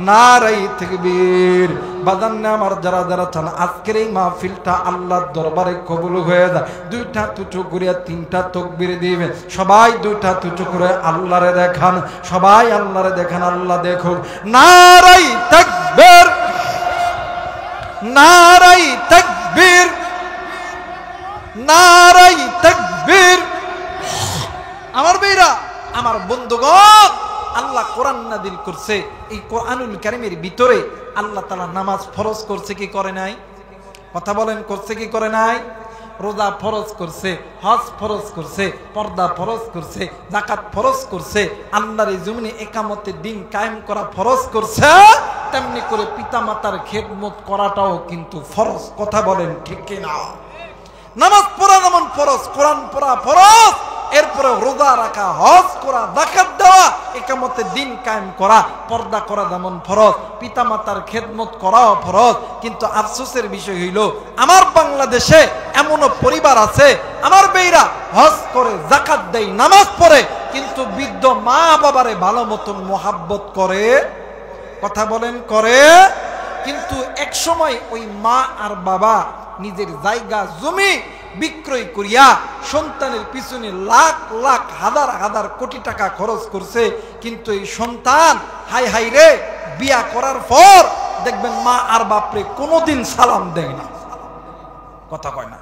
নারাই তাকবীর। বাজান্নে আমার যারা যারা চান আজকের এই মাহফিলটা আল্লাহর দরবারে কবুল হয়ে যায়, দুইটা তুচু করে তিনটা তাকবীর দিবেন। সবাই দুইটা তুচু করে আল্লাহরে দেখান, সবাই আল্লাহরে দেখান, আল্লাহ দেখুন। নারাই তাকবীর, নারাই তাকবীর, নারাই তাকবীর। আমার ভাইরা, আমার বন্ধুগণ, আল্লাহ কোরআন নাযিল করছে। এই কোরআনুল কারীমের ভিতরে আল্লাহ তাআলা নামাজ ফরজ করছে কি করে নাই? কথা বলেন, করছে কি করে নাই? রোজা ফরজ করছে, হজ ফরজ করছে, পর্দা ফরজ করছে, যাকাত ফরজ করছে, আল্লাহর এই জমিনে ইকামতের দিন কায়েম করা ফরজ করছে। তেমনি করে পিতামাতার খেদমত করাটাও কিন্তু ফরজ। কথা বলেন ঠিক কি না? নামাজ পড়া যেমন ফরজ, কোরআন পড়া ফরজ, এরপরে রোজা রাখা, হজ করা, যাকাত দেওয়া, ইকামতের দিন কায়েম করা, পর্দা করা যেমন ফরজ, পিতামাতার খেদমত করাও ফরজ। কিন্তু আফসোসের বিষয় হইল আমার বাংলাদেশে এমনও পরিবার আছে, আমার বেইরা হজ করে, যাকাত দেয়, নামাজ পড়ে, কিন্তু বৃদ্ধ মা বাবারে ভালো মতন মোহাব্বত করে। কথা বলেন করে? কিন্তু এক সময় ওই মা আর বাবা নিজের জায়গা জমি বিক্রয় করিয়া সন্তানের পিছনে লাখ লাখ হাজার হাজার কোটি টাকা খরচ করছে, কিন্তু এই সন্তান হাই হাই রে বিয়া করার পর দেখবেন মা আর বাপরে কোনোদিন সালাম দেয় না। কথা কয় না?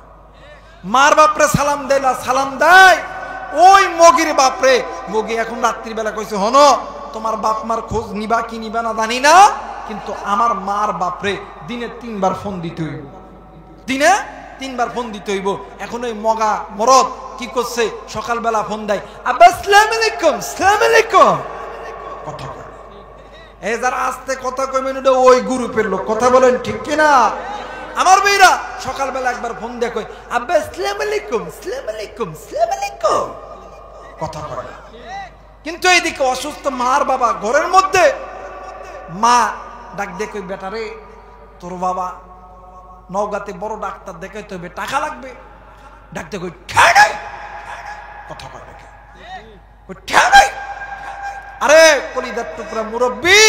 মার বাপরে সালাম দেয় না, সালাম দেয় ওই মগির বাপরে। মগি এখন রাত্রিবেলা কইছে, হনো তোমার বাপ মার খোঁজ নিবা কি নিবা না জানি না, কিন্তু আমার মার বাপরে দিনে 3 বার ফোন দিতে হইব, দিনে 3 বার ফোন দিতে হইব। এখন ওই মগা মরদ কি করছে, সকালবেলা ফোন দেয়, আব্বা আসসালামু আলাইকুম, আসসালামু আলাইকুম। কথা কয় এই যারা আস্তে কথা কইবেন ওটা ওই গ্রুপের লোক। কথা বলেন ঠিক কিনা? আমার ভাইরা সকালবেলা একবার ফোন দিয়ে কই, আব্বা আসসালামু আলাইকুম, আসসালামু আলাইকুম, আসসালামু আলাইকুম। কথা কয়। কিন্তু এইদিকে অসুস্থ মার বাবা ঘরের মধ্যে, মা ডাক দিয়ে কই, বেটা রে তোর বাবা নওগাঁতে বড় ডাক্তার দেখাইতে হবে, টাকা লাগবে। ডাক্তার কই, ঠাড়াই। কথা কয় নাকি? কই ঠাড়াই। আরে কলিজার টুকরা মুরব্বী,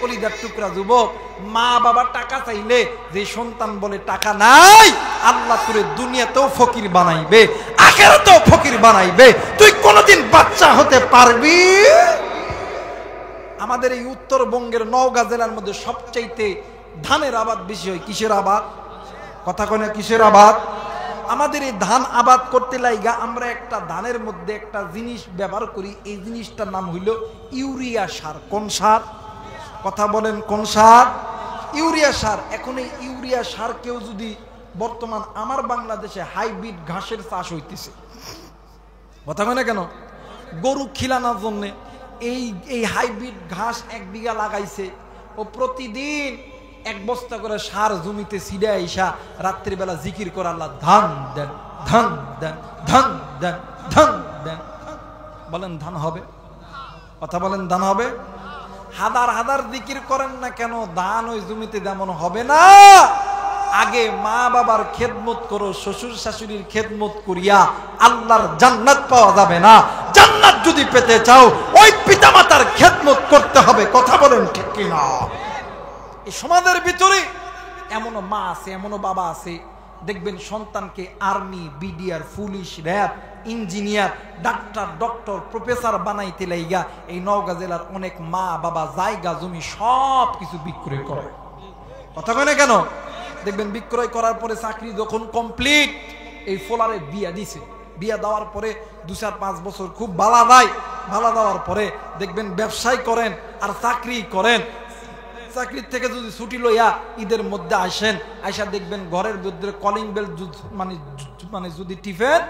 কলিজার টুকরা যুবক, মা বাবা টাকা চাইলে যে সন্তান বলে টাকা নাই, আল্লাহ তোরে দুনিয়াতেও ফকির বানাইবে, আখিরাতেও ফকির বানাইবে। তুই কোনোদিন বাচ্চা হতে পারবি? আমাদের এই উত্তরবঙ্গের নওগাঁ জেলার মধ্যে সবচাইতে ধানের আবাদ বেশি হয়। কিসের আবাদ? কথা কয় না? কিসের আবাদ? আমাদের এই ধান আবাদ করতে লাইগা আমরা একটা ধানের মধ্যে একটা জিনিস ব্যবহার করি, এই জিনিসটার নাম হইল ইউরিয়া সার। কোন সার? কথা বলেন কোন সার? ইউরিয়া সার। এখন এই ইউরিয়া সার কেউ যদি বর্তমান আমার বাংলাদেশে হাইব্রিড ঘাসের চাষ হইতেছে, কথা কয় না কেন? গরু খিলানোর জন্য এই হাইব্রিড ঘাস 1 বিঘা লাগাইছে, ও প্রতিদিন 1 বস্তা করে সার জমিতে ছিড়ে আইসা রাত্রিবেলা জিকির করে, আল্লাহ ধান দেন, ধান দেন, ধান দেন, ধান দেন। বলেন ধান হবে? কথা বলেন ধান হবে? হাজার হাজার জিকির করেন না কেন, ধান ওই জমিতে যেমন হবে না। আগে মা বাবার খেদমত করো, শ্বশুর শাশুড়ির খেদমত করিয়া আল্লাহর জান্নাত পাওয়া যাবে না। জান্নাত যদি পেতে চাও ওই পিতামাতার খেদমত করতে হবে। কথা বলেন ঠিক কিনা? এই সমাজের ভিতরে এমনও মা আছে, এমনও বাবা আছে, দেখবেন সন্তানকে army, BDR, police, RAB, engineer, doctor, doctor, professor বানাইতে লাইগা এই নওগাঁ জেলার অনেক মা বাবা জায়গা জমি সব কিছু বিক্রয় করে। কথা কয় না কেন? দেখবেন বিক্রয় করার পরে চাকরি যখন কমপ্লিট, এই ফোলারে বিয়া দিছে, বিয়া দেওয়ার পরে 2-4-5 বছর খুব ভালো দেয়, ভালো দেওয়ার পরে দেখবেন ব্যবসায় করেন আর চাকরি করেন। চাকরির থেকে যদি ছুটি লইয়া ঈদের মধ্যে আসেন, আইসা দেখবেন ঘরের ভিতরে কলিং বেল মানে যদি টিফেন,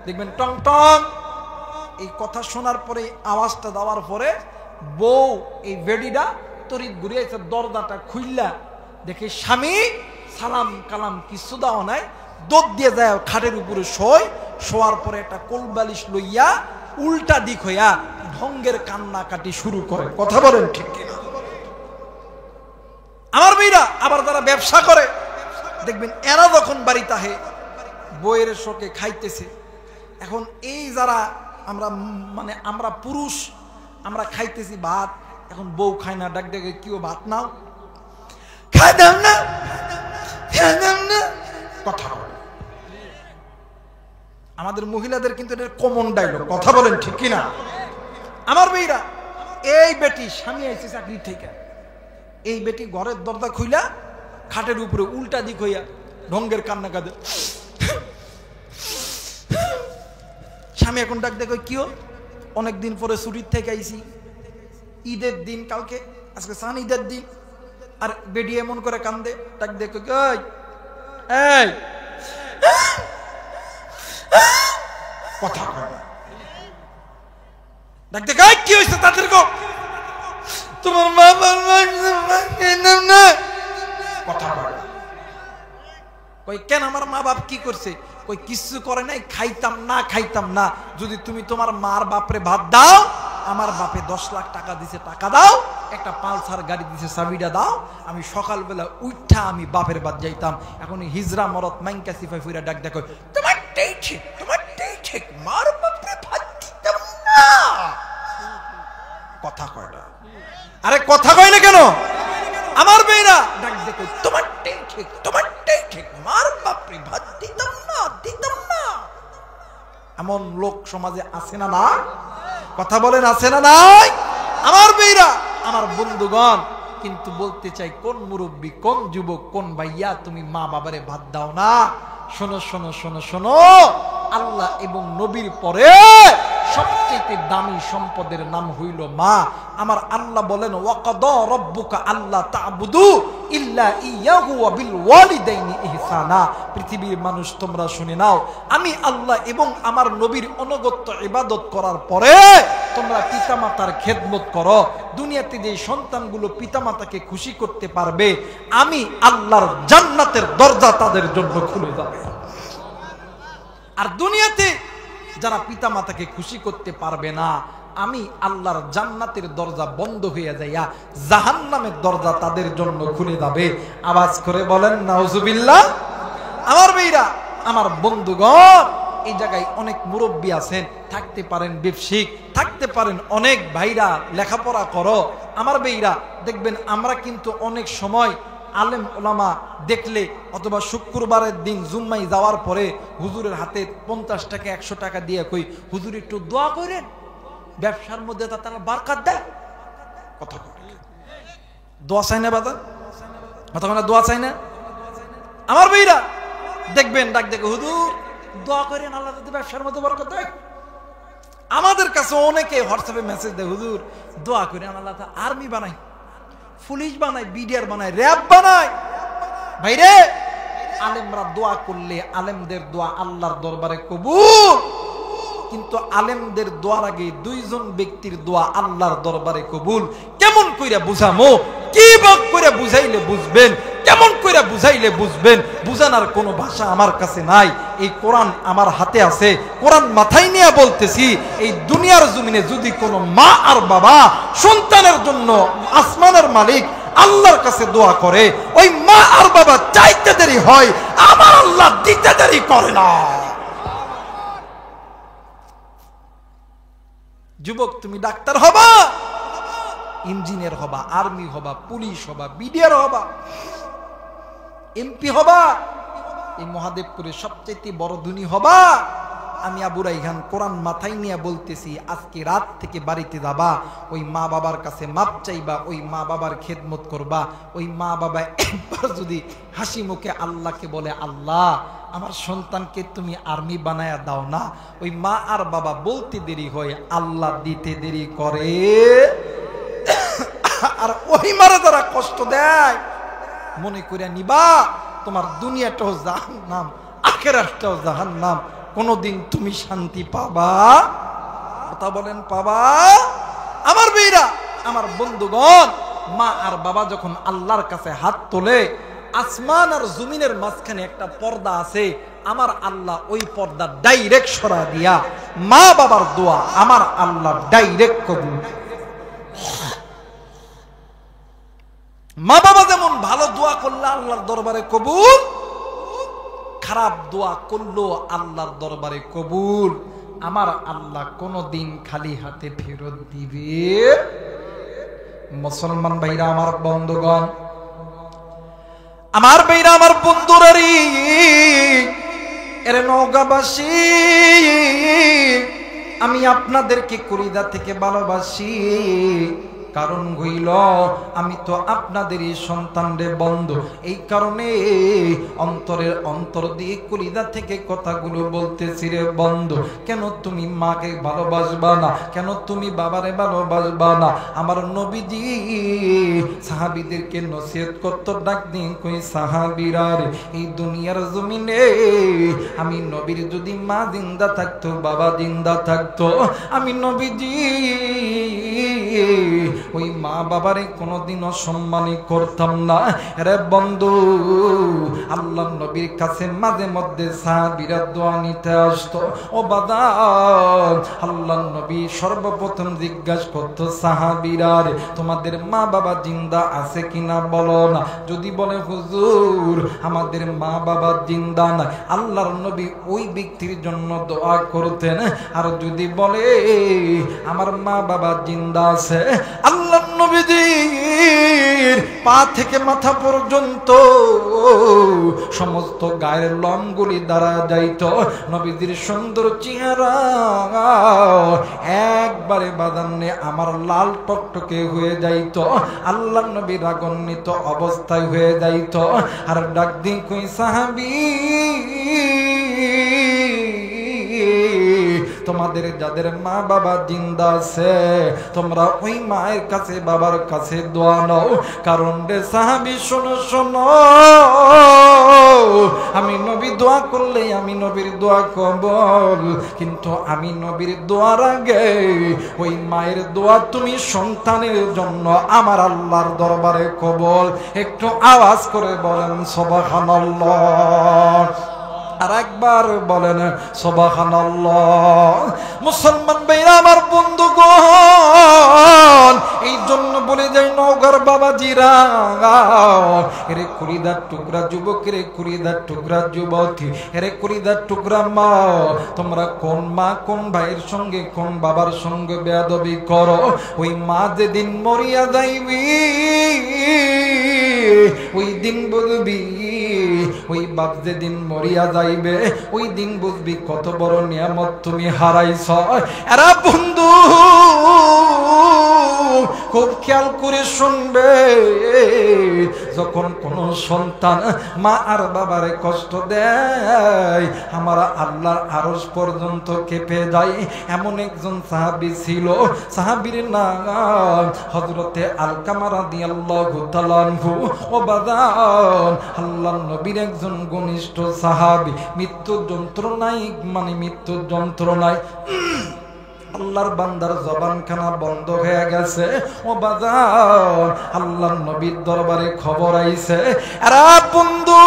দেখবেন টং টং। এই কথা শোনার পরে আওয়াজটা দেওয়ার পরে বউ এই বেডিটা তরিত ঘুরিয়ে দরজাটা খুললা দেখে স্বামী সালাম কালাম কিছু দেওয়া নাই, দোদ দিয়ে যায় খাটের উপরে শোয়ার পরে একটা কোলবালিশ লইয়া উল্টা দিক হইয়া ঢঙ্গের কান্নাকাটি শুরু করে। কথা বলেন ঠিক কিনা? আমার মেয়েরা আবার যারা ব্যবসা করে দেখবেন এরা যখন বাড়িতে আহে বইয়ের শোকে খাইতেছে। এখন এই যারা আমরা পুরুষ, আমরা খাইতেছি ভাত, এখন বউ খায় না, ডাক ডেকে কেউ ভাত নাও, খাইতাম না, খাইতাম না। কথা আমাদের মহিলাদের কিন্তু এটা কমন ডায়লগ। কথা বলেন ঠিক কিনা? আমার মেয়েরা এই বেটি স্বামী আইছে চাকরি থেকে, এই বেটি ঘরের দরজা খুইলা খাটের উপরে উল্টা দিক হইয়া ঢঙ্গের কান্না কাঁদে। স্বামী এখন ডাক দেখো কিও, অনেকদিন পরে ছুটির থেকে আইছি, ঈদের দিন কালকে, আজকে সান ঈদের দিন, আর বেডি এমন করে কান্দে, ডাক দেখো এই কথা ডাক দেখ কি হয়েছে তাদের গো, তোমার বাবার কথা কই কেন? আমার মা বাপ কি করছে? কই কিছু করে নাই, খাইতাম না। যদি তুমি তোমার মার বাপরে ভাত দাও, আমার বাপে 10 লাখ টাকা দিছে, টাকা দাও, একটা পালসার গাড়ি দিছে, চাবিটা দাও, আমি সকালবেলা উঠা আমি বাপের বাদ যাইতাম। এখন হিজরা মরত মাইনকা সিফাই ফুইরা ডাক দেখো, তোমারটাই ঠিক, মার বাপরে ভাত দিতাম না। কথা কয় না? আরে কথা কয় না কেন? আমার মেয়েরা ডাক দেখো, তোমারটাই ঠিক, মার বাপরে ভাত দিতাম না। এমন লোক সমাজে আছে না? না কথা বলেন, আছে না নাই? আমার মেয়েরা, আমার বন্ধুগণ, কিন্তু বলতে চাই কোন মুরব্বী, কোন যুবক, কোন ভাইয়া তুমি মা বাবারে ভাত দাও না? শোনো, আল্লাহ এবং নবীর পরে সবচেয়ে দামি সম্পদের নাম হইল মা। আমার আল্লাহ বলেন, ওয়াকাদা রাব্বুকা আল্লা তা'বুদু ইল্লা ইয়াহু ওয়া বিল ওয়ালিদাইনি ইহসানা। পৃথিবীর মানুষ তোমরা শুনে নাও, আমি আল্লাহ এবং আমার নবীর অনুগত্য ইবাদত করার পরে তোমরা পিতামাতার খেদমত করো। দুনিয়াতে যে সন্তানগুলো পিতামাতাকে খুশি করতে পারবে, আমি আল্লাহর জান্নাতের দরজা তাদের জন্য খুলে যাবে। আর দুনিয়াতে যারা পিতামাতাকে খুশি করতে পারবে না, আমি আল্লাহর জান্নাতের দরজা বন্ধ হয়ে যাইয়া জাহান্নামের দরজা তাদের জন্য খুলে যাবে। আওয়াজ করে বলেন নাউজুবিল্লাহ। আমার ভাইরা, আমার বন্ধুগণ, এই জায়গায় অনেক মুরব্বী আছেন, থাকতে পারেন ব্যবসায়িক, থাকতে পারেন অনেক ভাইরা লেখাপড়া করো। আমার ভাইরা দেখবেন আমরা কিন্তু অনেক সময় আলেম ওলামা দেখলে অথবা শুক্রবারের দিন জুম্মাই যাওয়ার পরে হুজুরের হাতে 50 টাকা 100 টাকা দিয়ে কই, হুজুর একটু দোয়া করেন, ব্যবসার মধ্যে তারা বারকাত দেয়। কথা দোয়া চাই না বাবা, কথা বলে দোয়া চাই না? আমার ভাইরা দেখবেন ডাক দেখে, হুজুর দোয়া করেন আল্লাহ যাতে ব্যবসার মধ্যে বরকত দেয়। আমাদের কাছে অনেকে হোয়াটসঅ্যাপে মেসেজ দেয়, হুজুর দোয়া করেন আল্লাহ আর্মি বানাই, পুলিশ বানায়, বিডিআর বানায়, র্যাব বানায়। ভাইরে, আলেমরা দোয়া করলে আলেমদের দোয়া আল্লাহর দরবারে কবুল, কিন্তু আলেমদের দোয়ার আগে 2 জন ব্যক্তির দোয়া আল্লাহর দরবারে কবুল। কেমন কইরা বুঝামো? কি বক করে বুঝাইলে বুঝবেন? কেমন কইরা বুঝাইলে বুঝবেন? বুঝানোর কোনো ভাষা আমার কাছে নাই। এই কোরআন আমার হাতে আছে, কোরআন মাথায় নিয়ে বলতেছি, এই দুনিয়ার জমিনে যদি কোনো মা আর বাবা সন্তানের জন্য আসমানের মালিক আল্লাহর কাছে দোয়া করে, ওই মা আর বাবা চাইতে দেরি হয়, আমার আল্লাহ দিতে দেরি করে না। যুবক তুমি ডাক্তার হবা, ইঞ্জিনিয়ার হবা, আর্মি হবা, পুলিশ হবা, বিডিআর হবা, এমপি হবা, এই মহাদেবপুরের সবচেয়ে বড় ধনী হবা। আমি আবু রাইহান কোরআন মাথায় নিয়ে বলতেছি, আজকে রাত থেকে বাড়িতে যাবা, ওই মা বাবার কাছে মাপ চাইবা, ওই মা বাবার খেদমত করবা। ওই মা বাবা একবার যদি হাসি মুখে আল্লাহকে বলে, আল্লাহ আমার সন্তানকে তুমি আর্মি বানায়া দাও না, ওই মা আর বাবা বলতে দেরি হয়, আল্লাহ দিতে দেরি করে। আর ওই মারা যারা কষ্ট দেয়, মনে করে নিবা তোমার দুনিয়াটাও জাহান্নাম, আখিরাতটাও জাহান্নাম, কোনদিন তুমি শান্তি পাবা? কথা বলেন পাবা? আমার ভাইরা, আমার বন্ধুগণ, মা আর বাবা যখন আল্লাহর কাছে হাত তোলে, আসমান আর জমিনের মাঝখানে একটা পর্দা আছে, আমার আল্লাহ ওই পর্দা ডাইরেক্ট সরা দিয়া মা বাবার দোয়া আমার আল্লাহ ডাইরেক্ট কবুল। মা বাবা যেমন ভালো দোয়া করলে আল্লাহর দরবারে কবুল, খারাপ দোয়া করলো আল্লাহর দরবারে কবুল। আমার আল্লাহ কোনদিন খালি হাতে ফেরত দিবে? মুসলমান ভাইরা, আমার বন্ধুগণ, আমার ভাইরা, আমার বন্ধুরারি, এর নওগাঁবাসী, আমি আপনাদেরকে কলিজা থেকে ভালোবাসি। কারণ হইল আমি তো আপনাদেরই সন্তান রে বন্ধু, এই কারণে অন্তরের অন্তর দিয়ে কলিজা থেকে কথাগুলো বলতেছি রে বন্ধু। কেন তুমি মাকে ভালোবাসবা না? কেন তুমি বাবারে ভালোবাসবা না? আমার নবীজি সাহাবীদেরকে নসিহত করত, ডাক দিন কই সাহাবীরা রে, এই দুনিয়ার জমিনে আমি নবীর যদি মা জিন্দা থাকতো, বাবা জিন্দা থাকতো, আমি নবীজি ওই মা বাবারে কোনোদিনও সম্মানই করতাম না রে বন্ধু। আল্লাহ নবীর কাছে মাঝে মধ্যে সাহাবীরা দোয়া নিতে আসতো। ও বাবা, আল্লাহ নবী সর্বপ্রথম জিজ্ঞাসা করতো, সাহাবীরা রে তোমাদের মা বাবা জিন্দা আছে কিনা বলো না। যদি বলে হুজুর আমাদের মা বাবা জিন্দা নাই, আল্লাহর নবী ওই ব্যক্তির জন্য দোয়া করতেন। আর যদি বলে আমার মা বাবা জিন্দা আছে, আল্লাহ নবীজির পা থেকে মাথা পর্যন্ত সমস্ত গায়ের লোমগুলি দ্বারা যাইত। নবীজির সুন্দর চেহারা একবারে বাদান্নে আমার লাল টকটকে হয়ে যাইত। আল্লাহ নবী রাগান্বিত অবস্থায় হয়ে যাইত। আর ডাক দিন কই সাহাবী, তোমাদের যাদের মা বাবা জিন্দা আছে, তোমরা ওই মায়ের কাছে বাবার কাছে দোয়া নাও। কারণ রে সাহাবী, শোনো শোনো, আমি নবী দোয়া করলে আমি নবীর দোয়া কবুল, কিন্তু আমি নবীর দোয়ার আগে ওই মায়ের দোয়া তুমি সন্তানের জন্য আমার আল্লাহর দরবারে কবুল। একটু আওয়াজ করে বলেন সুবহানাল্লাহ। আর একবার বলেন সুবহানাল্লাহ। মুসলমান ভাইরা, আমার বন্ধুগণ, এই জন্য বলে যাই নওগাঁর বাবাজিরা, এরে কলিজার টুকরা যুবক, রে কলিজার টুকরা যুবতী, এরে কলিজার টুকরা মা, তোমরা কোন মা কোন ভাইয়ের সঙ্গে কোন বাবার সঙ্গে বেয়াদবি করো, ওই মা যেদিন মরিয়া যাইবি ওই দিন বুঝবি, ওই বাপ যেদিন মরিয়া যাইবে ওই দিন বুঝবি কত বড় নিয়ামত তুমি হারাইছ। এরা বন্ধু খুব খেয়াল করে শুনবে, যখন কোন সন্তান মা আর বাবারে কষ্ট দেয়, আমার আল্লাহর আরশ পর্যন্ত কেঁপে যায়। এমন একজন সাহাবী ছিল, সাহাবীর নাম হযরতে আলকামা রাদিয়াল্লাহু তাআলা আনহু। ও বাদান, আল্লাহর নবীর একজন ঘনিষ্ঠ সাহাবী, মৃত্যুর যন্ত্রণায়, মানে মৃত্যুর যন্ত্রণায় আল্লাহর বান্দার জবানখানা বন্ধ হয়ে গেছে। ও বাজার, আল্লাহর নবীর দরবারে খবর আইছে, আরে বন্ধু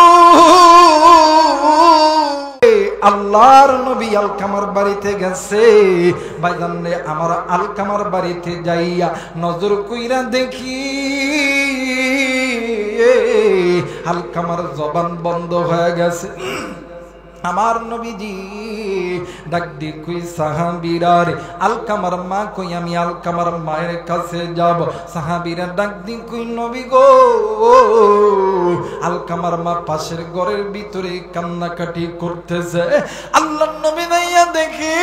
আল্লাহর নবী আলকামার বাড়িতে গেছে। ভাইজানে, আমার আলকামার বাড়িতে যাইয়া নজর কইরা দেখি আলকামার জবান বন্ধ হয়ে গেছে। আমার নবীজি ডাক দি কই সাহাবীরা রে আলকামার মা কই আমি আলকামার মায়ের কাছে যাব সাহাবীরা ডাক দি কই নবী গো আলকামার মা পাশের ঘরের ভিতরে কান্নাকাটি করতেছে আল্লাহর নবী দাইয়া দেখি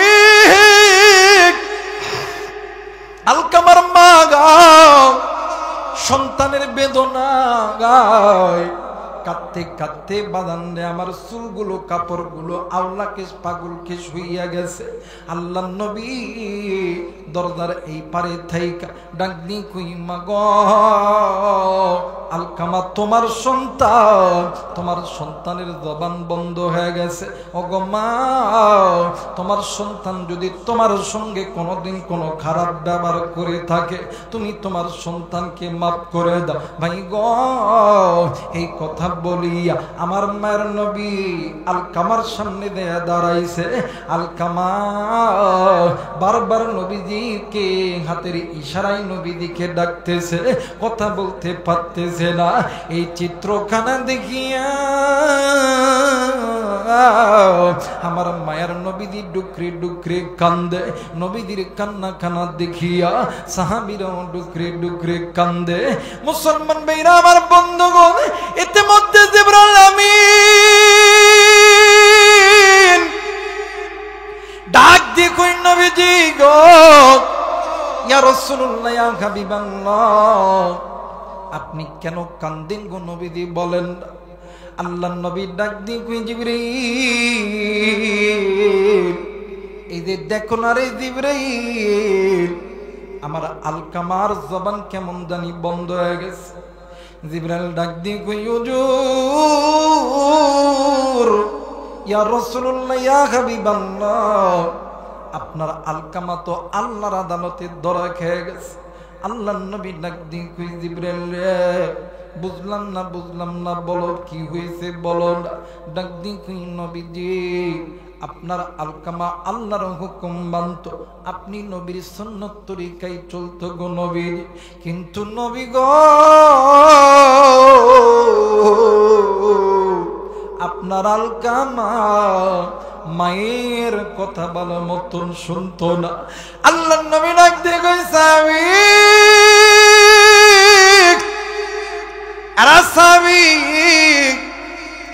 আলকামার মা গাও সন্তানের বেদনা গায় কাঁদতে কাঁদতে বাদান রে আমার চুলগুলো কাপড়গুলো আল্লাহকে পাগলকে শুইয়া গেছে আল্লাহর নবী দরজার এই পারে থাইকা ডাক দি কই মা গো আলকামা তোমার সন্তানের জবান বন্ধ হয়ে গেছে ওগো মা তোমার সন্তান যদি তোমার সঙ্গে কোনোদিন কোনো খারাপ ব্যবহার করে থাকে তুমি তোমার সন্তানকে মাফ করে দাও ভাই গো এই কথা বলিয়া আমার মায়ের নবী আলকামার সামনে দেয়া দাঁড়াইছে আলকামা বারবার নবীজিকে হাতের ইশারায় নবীজিকে ডাকতেছে কথা বলতে পারতেছে না এই চিত্রখানা দেখিয়া আমার মায়ের নবীজি ডুকরি ডুকরি কান্দে নবীজির কান্না খানা দেখিয়া সাহাবীরাও ডুকরি ডুকরি কান্দে মুসলমান ভাইরা আমার বন্ধুগণ ইতিমধ্যে জিবরাইল আমিন ডাক দিয়ে কই নবীজি গো ইয়া রাসূলুল্লাহ ইয়া হাবিবাল্লাহ আপনি কেন কান্দেন গো নবীজি বলেন আল্লাহর নবী ডাক দিয়ে কই জিবরাইল এই যে দেখো না রে জিবরাইল আমার আলকামার জবান কেমন জানি বন্ধ হয়ে গেছে জিবরাইল ডাক দিয়ে কই হুজুর ইয়া রাসূলুল্লাহ ইয়া হাবিবাল্লাহ আপনার আলকামা তো আল্লাহর আদালতে ধরা খেয়ে গেছে আল্লাহর নবী ডাক দিয়ে কই জিবরাইল রে বুঝলাম না বলো কি হয়েছে বলো ডাক দিয়ে কই নবীজি আপনার আলকামা আল্লাহর হুকুম মানত আপনি নবীর সুন্নত তরিকায় চলতো গো নবী কিন্তু নবী গো আপনার আলকামা মায়ের কথা ভালো মতন শুনতো না আল্লাহর নবী ডাক দিয়ে কইছে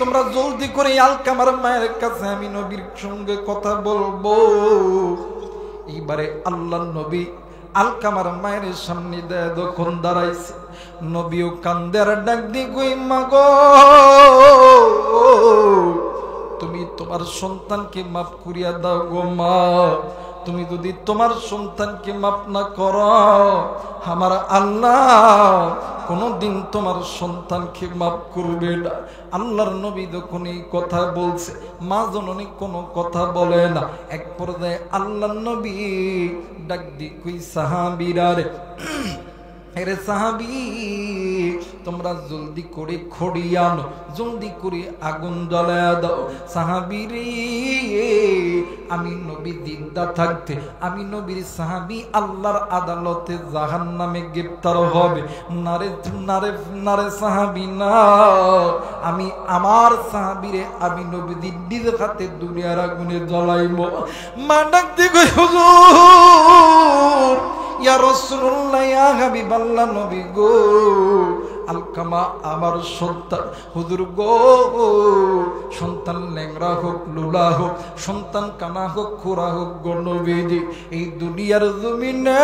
তোমরা জলদি করে আলকামার মায়ের কাছে আমি নবীর সঙ্গে কথা বলবো এইবারে আল্লাহর নবী আলকামার মায়ের সামনে দেয় যখন দাঁড়াইছে নবীও কান্দের ডাক দিয়ে কই মা গো তুমি তোমার সন্তানকে মাফ করিয়া দাও গো মা তুমি যদি তোমার সন্তানকে মাফ না করো আমার আল্লাহ কোনদিন তোমার সন্তানকে মাফ করবে না আল্লাহর নবী যখন এই কথা বলছে মা জননী কোনো কথা বলে না এক পর্যায়ে আল্লাহর নবী ডাক দি কই সাহাবীরা রে রে সাহাবী তোমরা জলদি করে খড়ি আনো জলদি করে আগুন জ্বালায়া দাও সাহাবী রে আমি নবী জিন্দা থাকতে আমি নবীর সাহাবী আল্লাহর আদালতে জাহান্নামে গ্রেফতার হবে নারে নারে নারে সাহাবী না আমি আমার সাহাবীরে আমি নবী নিজের হাতে দুনিয়ার আগুনে জ্বালাইব মা ডাক দিয়ে কই হুজুর ইয়া রাসূলুল্লাহ ইয়া হাবিবাল্লাহ নবী গো আলকামা আমার সন্তান হুজুর গো সন্তান ল্যাংড়া হোক লুলা হোক সন্তান কানা হোক খোরা হোক গো নবীজি এই দুনিয়ার জমিনে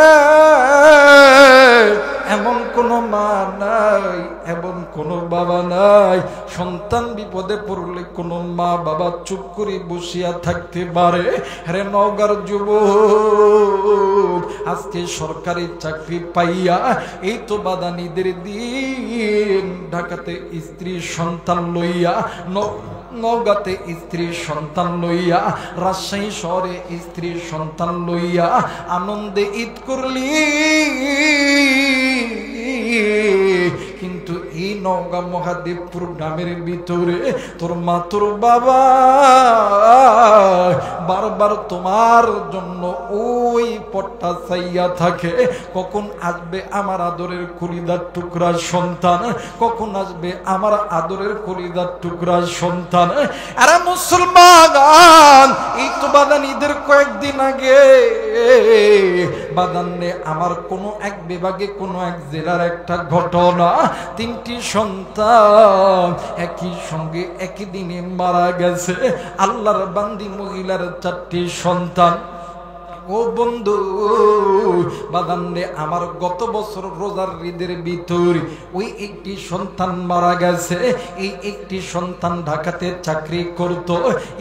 এমন কোন মা নাই এমন কোন বাবা নাই সন্তান বিপদে পড়লে কোন মা বাবা চুপ করে বসিয়া থাকতে পারে রে নওগাঁর যুবক আজকে সরকারি চাকরি পাইয়া এই তো বাদানীদের দিন ঢাকাতে স্ত্রী সন্তান লইয়া নওগাঁতে স্ত্রী সন্তান লইয়া রাজশাহী শহরে স্ত্রী সন্তান লইয়া আনন্দে ঈদ করলি কিন্তু এই নওগাঁ মহাদেবপুর গ্রামের ভিতরে তোর মা তোর বাবা বারবার তোমার জন্য ওই পট্টা চাইয়া থাকে, কখন আসবে আমার আদরের কলিজার টুকরা সন্তান, কখন আসবে আমার আদরের কলিজার টুকরা সন্তান। আরে মুসলমান, এই তো বাদান ঈদের কয়েকদিন আগে বাদানে আমার কোনো এক বিভাগে কোনো এক জেলার একটা ঘটনা, 3টি সন্তান একই সঙ্গে একই দিনে মারা গেছে। আল্লাহর বান্দি মহিলার 4টি সন্তান। ও বন্ধু বাদানে আমার গত বছর রোজার ঈদের ভিতরে ওই একটি সন্তান মারা গেছে। এই একটি সন্তান ঢাকাতে চাকরি করত,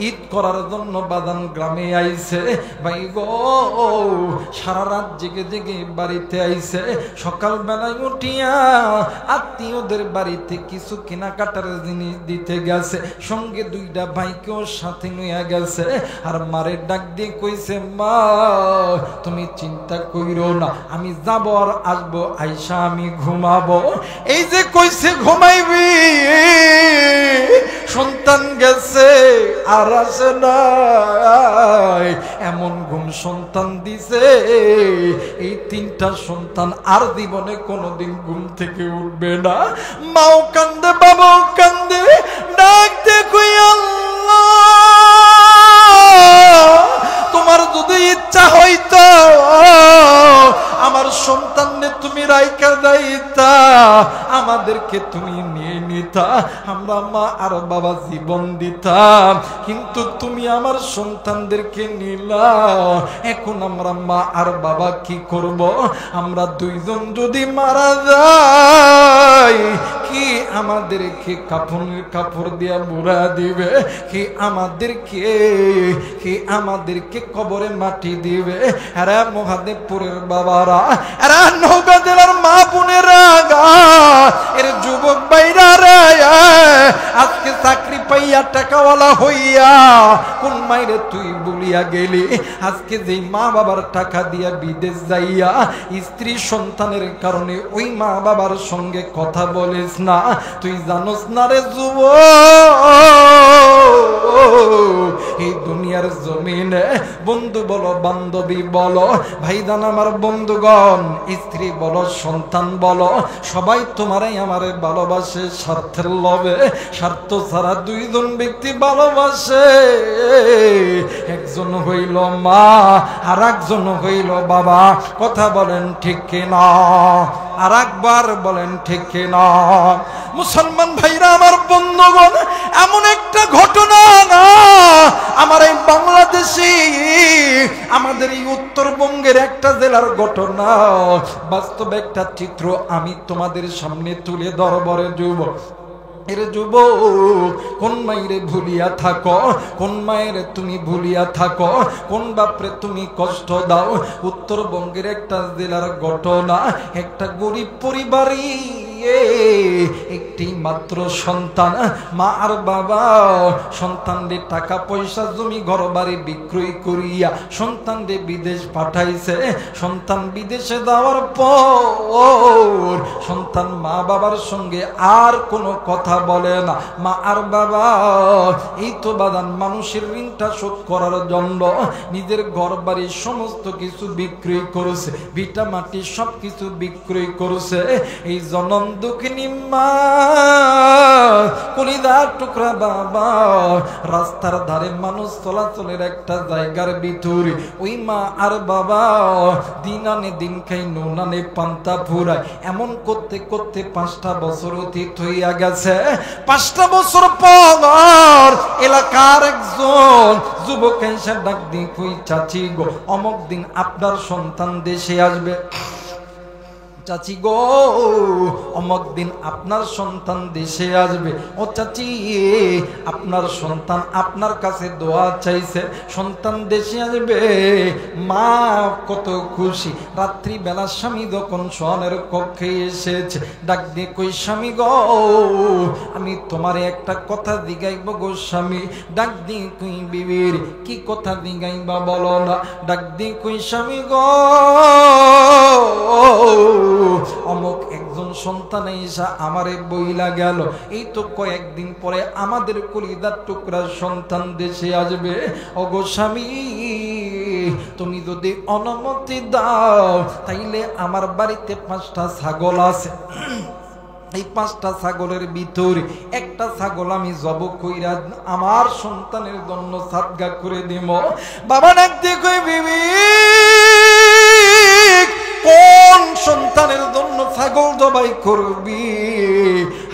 ঈদ করার জন্য বাদান গ্রামে আইছে। ভাই গো, সারা রাত জেগে জেগে বাড়িতে আইছে। সকালবেলায় উঠিয়া আত্মীয়দের বাড়িতে কিছু কেনাকাটার জিনিস দিতে গেছে, সঙ্গে 2টা ভাইকেও সাথে নিয়ে গেছে। আর মারে ডাক দিয়ে কইছে, মা তুমি চিন্তা কইরো না, আমি যাব আর আসবো, আইসা আমি ঘুমাবো। এই যে কইছে ঘুমাইবি, সন্তান গেছে আর আসে না, এমন ঘুম সন্তান দিছে এই 3টা সন্তান আর জীবনে কোনোদিন ঘুম থেকে উঠবে না। মাও কান্দে, বাবাও কান্দে, ডাক দেখো আল্লাহ, তোমার যদি ইচ্ছা হইতো আমার সন্তানকে তুমি রাইখা যাইতা, আমাদেরকে তুমি নিয়ে নিতা, আমরা মা আর বাবা জীবন দিতাম, কিন্তু তুমি আমার সন্তানদেরকে নিলা। এখন আমরা মা আর বাবা কি করব? আমরা 2জন যদি মারা যাই, কি আমাদেরকে কাফনের কাপড় দিয়া মুড়া দিবে? কি আমাদেরকে কবরে মাটি দিবে? এরা মহাদেবপুরের বাবারা, এরা নওগাঁ জেলার মা বোনেরা, এর যুবক ভাইরা রে, আজকে চাকরি পাইয়া টাকাওয়ালা হইয়া কোন মাইরে তুই বলিয়া গেলি? আজকে যেই মা বাবার টাকা দিয়া বিদেশ যাইয়া স্ত্রী সন্তানের কারণে ওই মা বাবার সঙ্গে কথা বলিস না, তুই জানোস না রে যুবক, এই দুনিয়ার জমিনে বন্ধু বলো বান্ধবী বলো ভাইদান আমার বন্ধুগণ, স্ত্রী বলো সন্তান বলো, সবাই তোমারই আমারে ভালোবাসে স্বার্থের লোভে। স্বার্থ ছাড়া 2জন ব্যক্তি ভালোবাসে, একজন হইল মা আর একজন হইল বাবা। কথা বলেন ঠিক কিনা? আর একবার বলেন ঠিক কিনা? মুসলমান ভাইরা আমার বন্ধুগণ, এমন একটা ঘটনা না আমার এই বাংলাদেশে, আমাদের এই উত্তরবঙ্গের একটা জেলার ঘটনা, বাস্তবে একটা চিত্র আমি তোমাদের সামনে তুলে ধরবরে যুবক। এর যুবক, কোন মায়েরে ভুলিয়া থাকো, কোন মায়ের তুমি ভুলিয়া থাকো, কোন বাপরে তুমি কষ্ট দাও। উত্তরবঙ্গের একটা জেলার ঘটনা, একটা গরিব পরিবারই একটি মাত্র সন্তান, মা আর বাবা সন্তানদের টাকা পয়সা জমি ঘর বাড়ি বিক্রয় করিয়া সন্তানদের বিদেশ পাঠাইছে। সন্তান বিদেশে যাওয়ার পর সন্তান মা বাবার সঙ্গে আর কোনো কথা বলে না। মা আর বাবা এই তো বাদান মানুষের ঋণটা শোধ করার জন্য নিজের ঘর বাড়ি সমস্ত কিছু বিক্রয় করেছে, ভিটা মাটি সব কিছু বিক্রয় করেছে। এই জনম দুঃখিনী মা, কলিজার টুকরা বাবা, রাস্তার ধারে মানুষ চলাচলের একটা জায়গার ভিতরে ওই মা আর বাবা দিন আনে দিন খাই, নুন আনে পান্তা ফুরায়, এমন করতে করতে 5টা বছর অতীত হইয়া গেছে। 5টা বছর পর এলাকার একজন যুবক এসে ডাক দিয়ে কই, চাচি গো, অমুক দিন আপনার সন্তান দেশে আসবে। চাচি গো, অমুক দিন আপনার সন্তান দেশে আসবে। ও চাচি, আপনার সন্তান আপনার কাছে দোয়া চাইছে, সন্তান দেশে আসবে। মা কত খুশি। রাত্রিবেলা স্বামী যখন শয়নের কক্ষে এসেছে, ডাক দিয়ে কই, স্বামী গো, আমি তোমারে একটা কথা জিগাইব গো স্বামী। ডাক দিয়ে কই, বিবির কি কথা জিগাইবা বলো না। ডাক দিয়ে কই, স্বামী গো, অমুক একজন সন্তান সন্তান এসা আমারে বইলা গেল, এই তো কয়েকদিন পরে আমাদের কলিজার টুকরা সন্তান দেশে আসবে। ওগো স্বামী, তুমি যদি অনুমতি দাও তাইলে আমার বাড়িতে 5টা ছাগল আছে, এই 5টা ছাগলের ভিতরে একটা ছাগল আমি জব কইরা আমার সন্তানের জন্য সাদগা করে দিব। বাবা ডাকতে কই, বিবি কোন সন্তানের জন্য ছাগল জবাই করবি?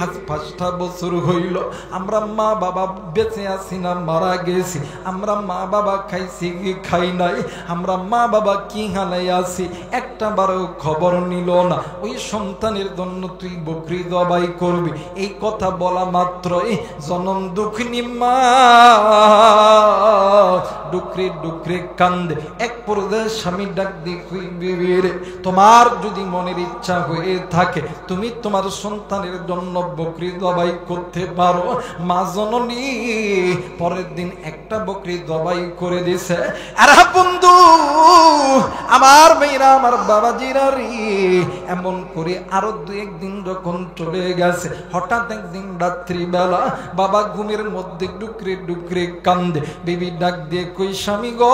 আজ 5টা বছর হইল, আমরা মা বাবা বেঁচে আছি না মারা গেছি, আমরা মা বাবা খাইছি কি খাই নাই, আমরা মা বাবা কি হালাই আছি একটা বারও খবর নিল না। ওই সন্তানের জন্য তুই বকরি জবাই করবি। এই কথা বলা মাত্রই জনম দুঃখিনী মা ডুকরে ডুকরে কান্দে। এক পর্যায়ে স্বামী ডাক দিয়ে কই, বিবি রে, তোমার যদি মনের ইচ্ছা হয়ে থাকে তুমি তোমার সন্তানের জন্য বকরি জবাই করতে পারো। মা জননী পরের দিন একটা বকরি জবাই করে দিছে। আর বন্ধু আমার মেয়েরা, আমার বাবাজিরা রে, এমন করে আরো 2-1 দিন যখন চলে গেছে, হঠাৎ একদিন রাত্রিবেলা বাবা ঘুমের মধ্যে ডুকরে ডুকরে কান্দে। বিবি ডাক দিয়ে কই, স্বামী গো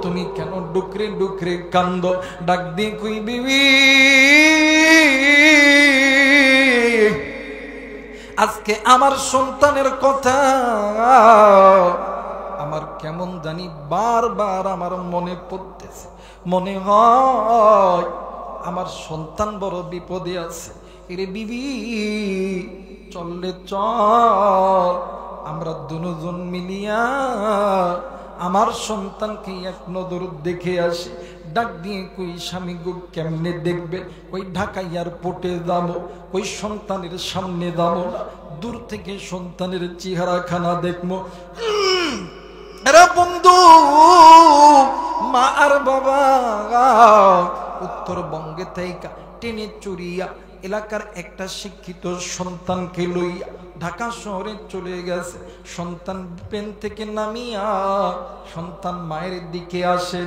তুমি কেন ডুকরে ডুকরে কান্দ? ডাক দিয়ে কই, বিবি আজকে আমার সন্তানের কথা আমার কেমন জানি বারবার আমার মনে পড়তেছে। মনে হয় আমার সন্তান বড় বিপদে আছে। এরে বিবি চললে চল, আমরা দুজন মিলিয়া আমার সন্তানকে এক নজর দেখে আসি। ডাক দিয়ে কই, স্বামী গো কেমনে দেখবে? ওই ঢাকা এয়ারপোর্টে যাবো, ওই সন্তানের সামনে যাবো না, দূর থেকে সন্তানের চেহারাখানা দেখবো। এরা বন্ধু মা আর বাবা উত্তরবঙ্গে থেকে টেনে চড়িয়া এলাকার একটা শিক্ষিত সন্তানকে লইয়া ঢাকা শহরে চলে গেছে। সন্তান পেন থেকে নামিয়া সন্তান মায়ের দিকে আসে,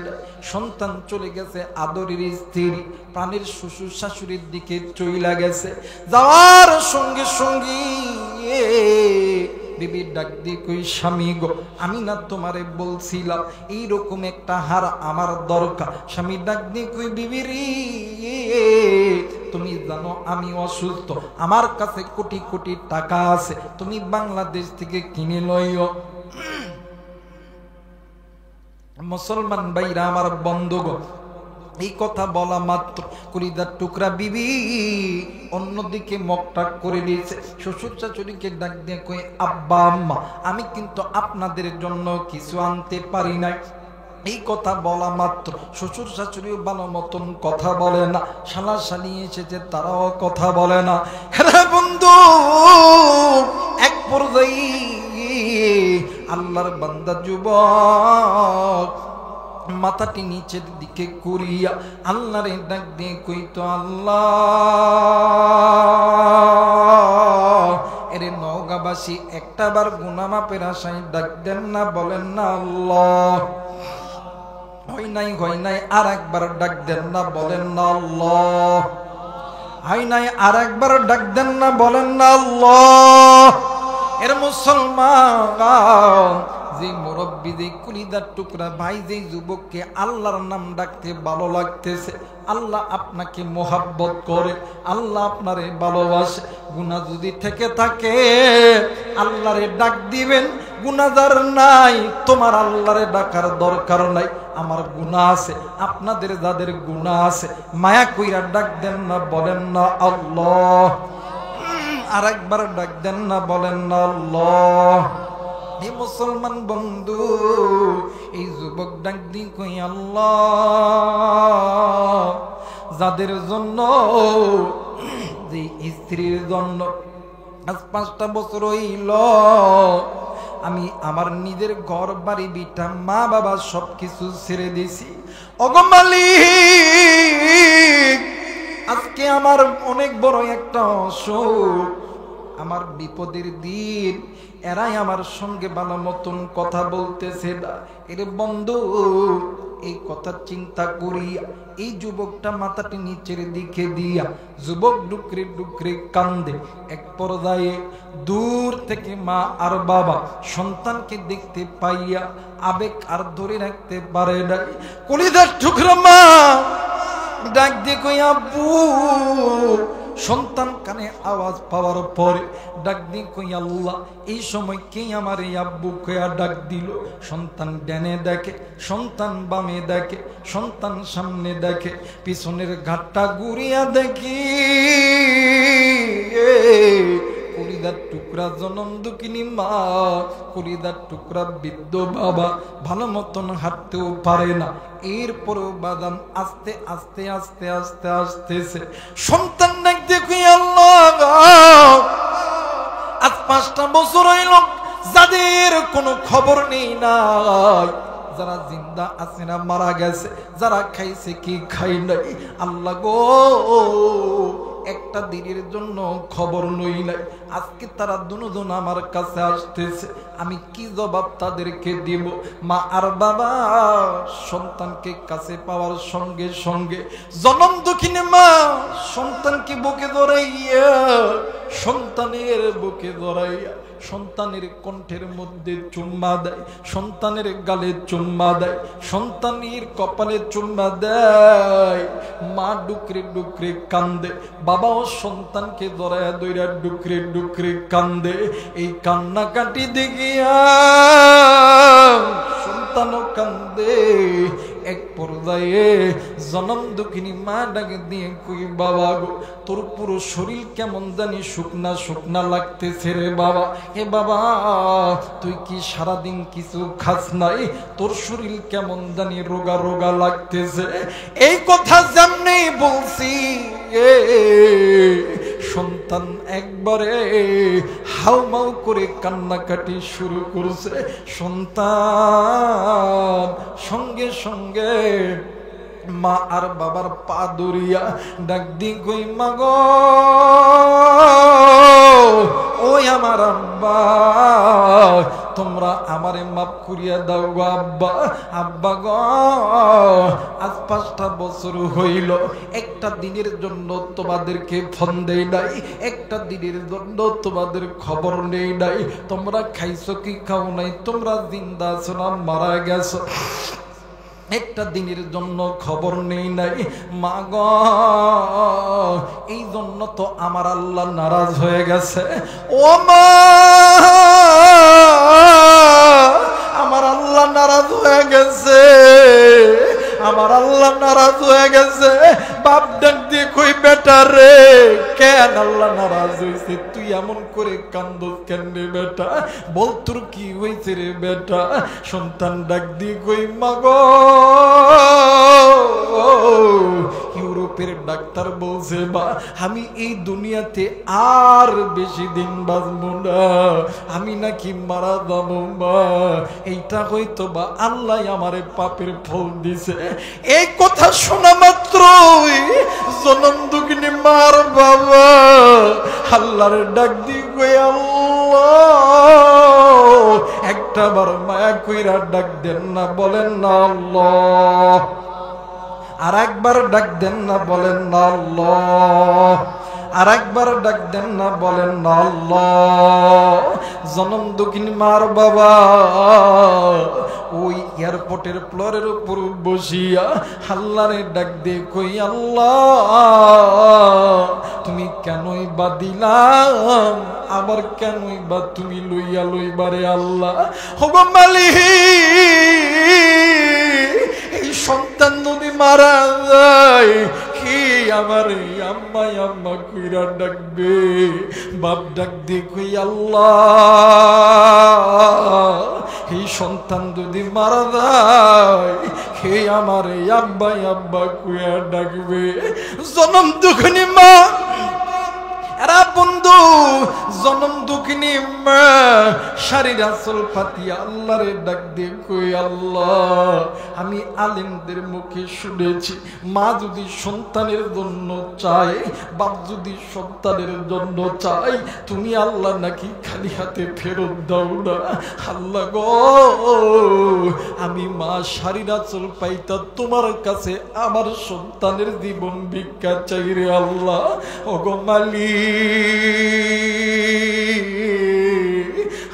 সন্তান চলে গেছে আদরের স্ত্রী প্রাণের শ্বশুর শাশুড়ির দিকে চইলা গেছে। যাওয়ার সঙ্গে সঙ্গে বিবি ডাক দিয়ে কই, স্বামী গো আমি না তোমারে বলছিলাম এইরকম একটা হার আমার দরকার? স্বামী ডাক দিয়ে কই, বিবি রে তুমি জানো আমি অসুস্থ, আমার কাছে কোটি কোটি টাকা আছে, তুমি বাংলাদেশ থেকে কিনে লইও। মুসলমান ভাইরা আমার বন্ধুগণ, এই কথা বলা মাত্র কলিজার টুকরা বিবি অন্যদিকে মকটাক করে দিয়েছে। শ্বশুর শাশুড়িকে ডাক দিয়ে কই, আব্বা আম্মা আমি কিন্তু আপনাদের জন্য কিছু আনতে পারি নাই। এই কথা বলা মাত্র শ্বশুর শাশুড়িও ভালো মতন কথা বলে না, শালা শালি এসেছে তারাও কথা বলে না। হ্যাঁ বন্ধু, এক পর্যায়ে আল্লাহর বান্দা যুবক মাথাটি নিচের দিকে করিয়া আল্লাহরে ডাক দিয়ে কইতো, আল্লাহ এরে নওগাঁবাসী একটা বার গুনাহ মাপের আশায় ডাক দেন না, বলেন না আল্লাহ। হয় নাই আর একবার ডাক দেন না, বলেন না আল্লাহ। হয় নাই আর একবার ডাক দেন না, বলেন না আল্লাহ। এর মুসলমান যে মুরব্বী, যে কলিজার টুকরা ভাই, যে যুবককে আল্লাহর নাম ডাকতে ভালো লাগতেছে, আল্লাহ আপনাকে মোহাব্বত করে, আল্লাহ আপনারে ভালোবাসে। গুনাহ যদি থেকে থাকে আল্লাহরে ডাক দিবেন, গুনাহগার নাই তোমার আল্লাহরে ডাকার দরকার নাই। আমার গুনাহ আছে, আপনাদের যাদের গুনাহ আছে মায়া কইরা ডাক দেন না, বলেন না আল্লাহ। আর একবার ডাক দেন না, বলেন না আল্লাহ। এই মুসলমান বন্ধু, এই যুবক ডাক দিয়ে কই, আল্লাহ যাদের জন্য, যে স্ত্রীর জন্য আজ 5টা বছর হইল আমি আমার নিজের ঘর বাড়ি বিটা মা বাবা সবকিছু ছেড়ে দিছি, ওগো মালিক আজকে আমার অনেক বড় একটা অসুখ, আমার বিপদের দিন এরাই আমার সঙ্গে ভালো মতন কথা বলতেছে না। এর বন্ধু এই কথা চিন্তা করিয়া এই যুবকটা মাথাটি নিচের দিকে দিয়া যুবক ডুকরে ডুকরে কান্দে। এক পর্যায়ে দূর থেকে মা আর বাবা সন্তানকে দেখতে পাইয়া আবেগ আর ধরে রাখতে পারে না। কলিজার টুকরা মা ডাক দিয়ে কই আব্বু। সন্তান কানে আওয়াজ পাওয়ার পরে ডাক দিয়ে কই আল্লাহ, এই সময় কে আমার এই আব্বু কয়া ডাক দিল। সন্তান ডানে দেখে, সন্তান বামে দেখে, সন্তান সামনে দেখে, পিছনের ঘাটটা ঘুরিয়া দেখি কলিদার টুকরা জনম দুঃখিনী মা, কলিদার টুকরা বৃদ্ধ বাবা ভালো মতন হাঁটতেও পারে না। এরপরেও বাদাম আস্তে আস্তে আস্তে আস্তে আসতেছে। সন্তান ডাক দেখি আল্লাহ, আজ 5টা বছর হইল যাদের কোনো খবর নেই না, যারা জিন্দা আছে না মারা গেছে, যারা খাইছে কি খাই নাই, আল্লাহ গো একটা দিনের জন্য খবর নই নাই। আজকে তারা দুজন আমার কাছে আসতেছে, আমি কি জবাব তাদেরকে দিব? মা আর বাবা সন্তানকে কাছে পাওয়ার সঙ্গে সঙ্গে জনম দুঃখিনী মা সন্তানকে বুকে ধরাইয়া, সন্তানের বুকে ধরাইয়া সন্তানের কণ্ঠের মধ্যে চুম্মা দেয়, সন্তানের গালে চুম্মা দেয়, সন্তানের কপালে চুম্মা দেয়। মা ডুকরে ডুকরে কান্দে, বাবাও সন্তানকে ধরায়া দইরা ডুকরে ডুকরে কান্দে। এই কান্নাকাটি দেখিয়া সন্তানও কান্দে। এক পর্যায়ে জনম দুঃখিনী মা ডাকে দিয়ে কই বাবা গো, তোর পুরো শরীর কেমন জানি শুকনা শুকনা লাগতেছে রে বাবা। হে বাবা, তুই কি সারাদিন কিছু খাস নাই? তোর শরীর কেমন জানি রোগা রোগা লাগতেছে। এই কথা যেমনি বলছি সন্তান একবারে হাউমাউ করে কান্নাকাটি শুরু করছে। সন্তান সঙ্গে সঙ্গে মা আর বাবার পা ধরিয়া ডাক দি কই মা গো, ওই আমার আব্বা, তোমরা আমারে মাফ করিয়া দাও গো আব্বা। আব্বা গো, আজ 5টা বছর হইল, একটা দিনের জন্য তোমাদেরকে ফোন দেই নাই, একটা দিনের জন্য তোমাদের খবর নেই নাই। তোমরা খাইছো কি খাও নাই, তোমরা জিন্দা আছো না মারা গেছো, একটা দিনের জন্য খবর নেই নাই। মা গো, এই জন্য তো আমার আল্লাহ নারাজ হয়ে গেছে। ও মা, আমার আল্লাহ নারাজ হয়ে গেছে, আমার আল্লাহ নারাজ হয়ে গেছে। বাপ ডাক দিয়ে কই বেটা রে, কেন আল্লাহ নারাজ হয়েছে? তুই এমন করে কান্দস কেন রে বেটা? বল তোর কি হয়েছে রে বেটা? সন্তান ডাক দিয়ে কই মা গো, ইউরোপের ডাক্তার বলছে বা আমি এই দুনিয়াতে আর বেশি দিন বাঁচবো না, আমি নাকি মারা যাবো মা। এইটা হয়তো বা আল্লাহ আমারে পাপের ফল দিছে। এই কথা শোনা মাত্রই জনম দুঃখিনী মার বাবা আল্লাহর ডাক দি কই আল্লাহ, একটা বার মায়া কইরা ডাক দেন না, বলেন না আল্লাহ। আর একবার ডাক দেন না, বলেন না আল্লাহ। আর একবার ডাক দেন না, বলেন না আল্লাহ। জনম দুঃখিনী মার বাবা ওই এয়ারপোর্টের ফ্লোরের উপর বসিয়া আল্লাহরে ডাক দিয়ে কই আল্লাহ, তুমি কেনই বা দিলাম, আবার কেনই বা তুমি লইয়া লইবারে আল্লাহ। হব মালিক, এই সন্তান যদি মারা যায় কি আমার আম্মা আম্মা কইরা ডাকবে? বাপ ডাক দিয়ে কই আল্লাহ, এই সন্তান যদি মারা যায় হে আমার আব্বা আব্বা কইরা ডাকবে? জনম দুঃখিনী মা এরা না বন্ধু, জনম দুঃখিনী মা শাড়ির আঁচল পাতিয়া আল্লাহরে ডাক দিয়ে কই, আল্লাহ আমি আলেমদের মুখে শুনেছি মা যদি সন্তানের জন্য চায়, বাপ যদি সন্তানের জন্য চায়, তুমি আল্লাহ নাকি খালি হাতে ফেরত দাও না। আল্লাহ গো, আমি মা শাড়ির আঁচল পাইতা তোমার কাছে আমার সন্তানের জীবন ভিক্ষা চাই রে আল্লাহ। ওগো মালিক,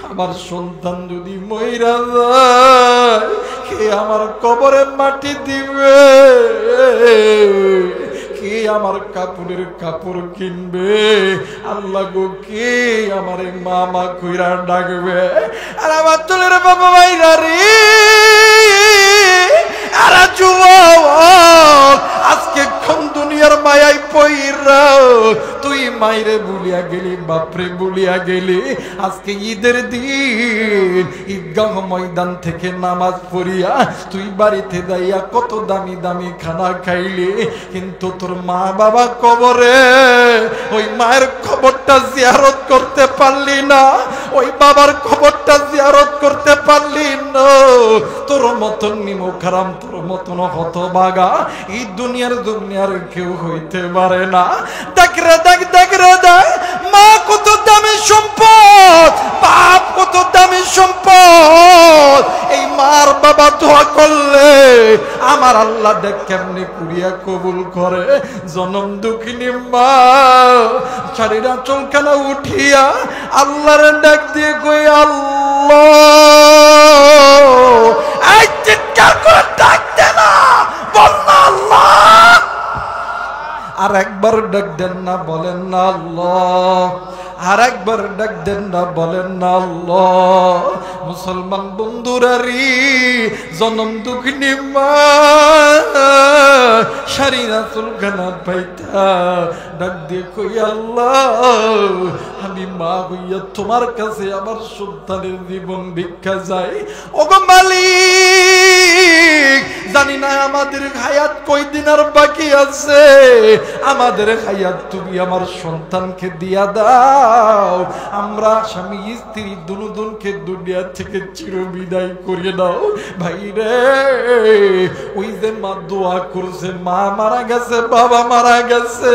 আমার সন্তান যদি মইরা যায়, কে আমার কবরে মাটি দিবে? কে আমার কাপড়ের কাপড় কিনবে? আল্লাহ গো, কে আমার মামা কইরা ডাকবে? আর আমার চলের বাবা ভাইরা রে, আর যুবক আজকে কোন দুনিয়ার মায়াই পইরা তুই মাইরে বুলিয়া গেলি, বাপরে বুলিয়া গেলি। আজকে ঈদের দিন ঈদগাহ ময়দান থেকে নামাজ পড়িয়া তুই বাড়িতে যাইয়া কত দামি দামি খানা খাইলি, কিন্তু তোর মা বাবা কবরে, ওই মায়ের খবরটা জিয়ারত করতে পারলি না, ওই বাবার খবরটা জিয়ারত করতে পারলি না। তোর মতন নিমুখারাম, তোর মতন হতভাগা এই দুনিয়ার কেউ হইতে পারে না। দেখ রে দেখ, দেখ রে দেখ, মা কত দামি সম্পদ, বাপ কত দামি সম্পদ। এই মার বাবা দোয়া করলে আমার আল্লাহ দেখ কেমনি কুড়িয়া কবুল করে। জনম দুঃখিনী মা শাড়িরা চলখানা উঠিয়া আল্লাহর ডাক দিয়ে কই, আল্লাহ, এই চিৎকার করে ডাক দে না, বল না আল্লাহ। আর একবার ডাক দেন না, বলেন না আল্লাহ। আর একবার ডাক দেন না, বলেন না আল্লাহ। মুসলমান বন্ধুরা রে, জনম দুঃখিনী মা শাড়ির আঁচলখানা পাইতা ডাক দিয়ে কই, আল্লাহ আমি মা হইয়া তোমার কাছে আমার সন্তানের জীবন ভিক্ষা যাই। ওগো মালিক, জানি না আমাদের হায়াত কয়দিন আর বাকি আছে, আমাদের হায়াত তুমি আমার সন্তানকে দিয়া দাও। আমরা স্বামী স্ত্রী দুজনকে দুনিয়া থেকে চিরবিদায় করে দাও। ভাই রে, ওই যে মা দোয়া করছে, মা মারা গেছে, বাবা মারা গেছে,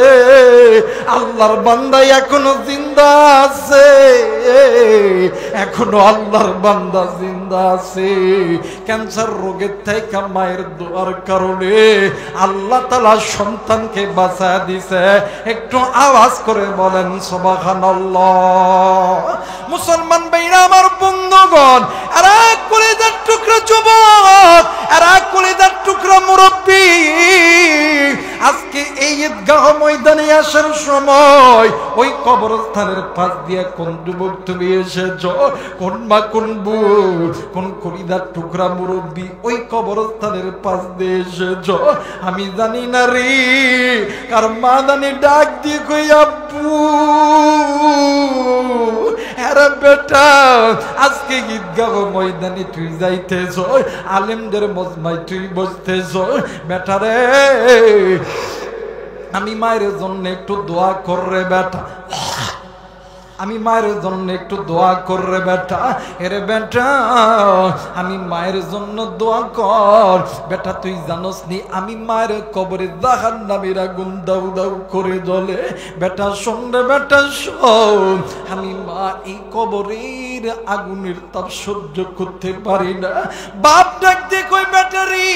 আল্লাহর বান্দা এখনো জিন্দা আছে, এখনো আল্লাহর বান্দা জিন্দা আছে। ক্যান্সার রোগের থেকে মায়ের দোয়ার কারণে আল্লাহ তাআলা সন্তানকে বাঁচায় দিছে। একটু আওয়াজ করে বলেন সুবহানাল্লাহ। মুসলমান ভাইরা আমার বন্ধুগণ, আর এক কলিজার টুকরা যুবক, আর এক কলিজার টুকরা মুরব্বী, আজকে এই ঈদগাহ ময়দানে আসার সময় ওই কবরস্থানের পাশ দিয়ে কোন যুবক তুমি এসেছ, কোন মা, কোন বোন, কোন কলিজার টুকরা মুরব্বী ওই কবরস্থানের পাশ দিয়ে এসেছ, আমি জানি না রে। কার মা জানি ডাক দিয়ে কই, আব্বু, আরে বেটা, আজকে ঈদগাহ ময়দানে তুই যাইতেছ, আলেমদের মজমায় তুই বসতেছ, বেটা রে, আমি মায়ের জন্য একটু দোয়া কর রে বেটা, আমি মায়ের জন্য একটু দোয়া কর রে বেটা। এরে বেটা, আমি মায়ের জন্য দোয়া কর। বেটা তুই জানোস নি আমি মায়ের কবরে জাহান্নামের আগুন দাউ দাউ করে জ্বলে। বেটা শোন রে বেটা শোন, আমি মা এই কবরের আগুনের তাপ সহ্য করতে পারি না। বাপ ডাক দিয়ে কই, বেটা রে,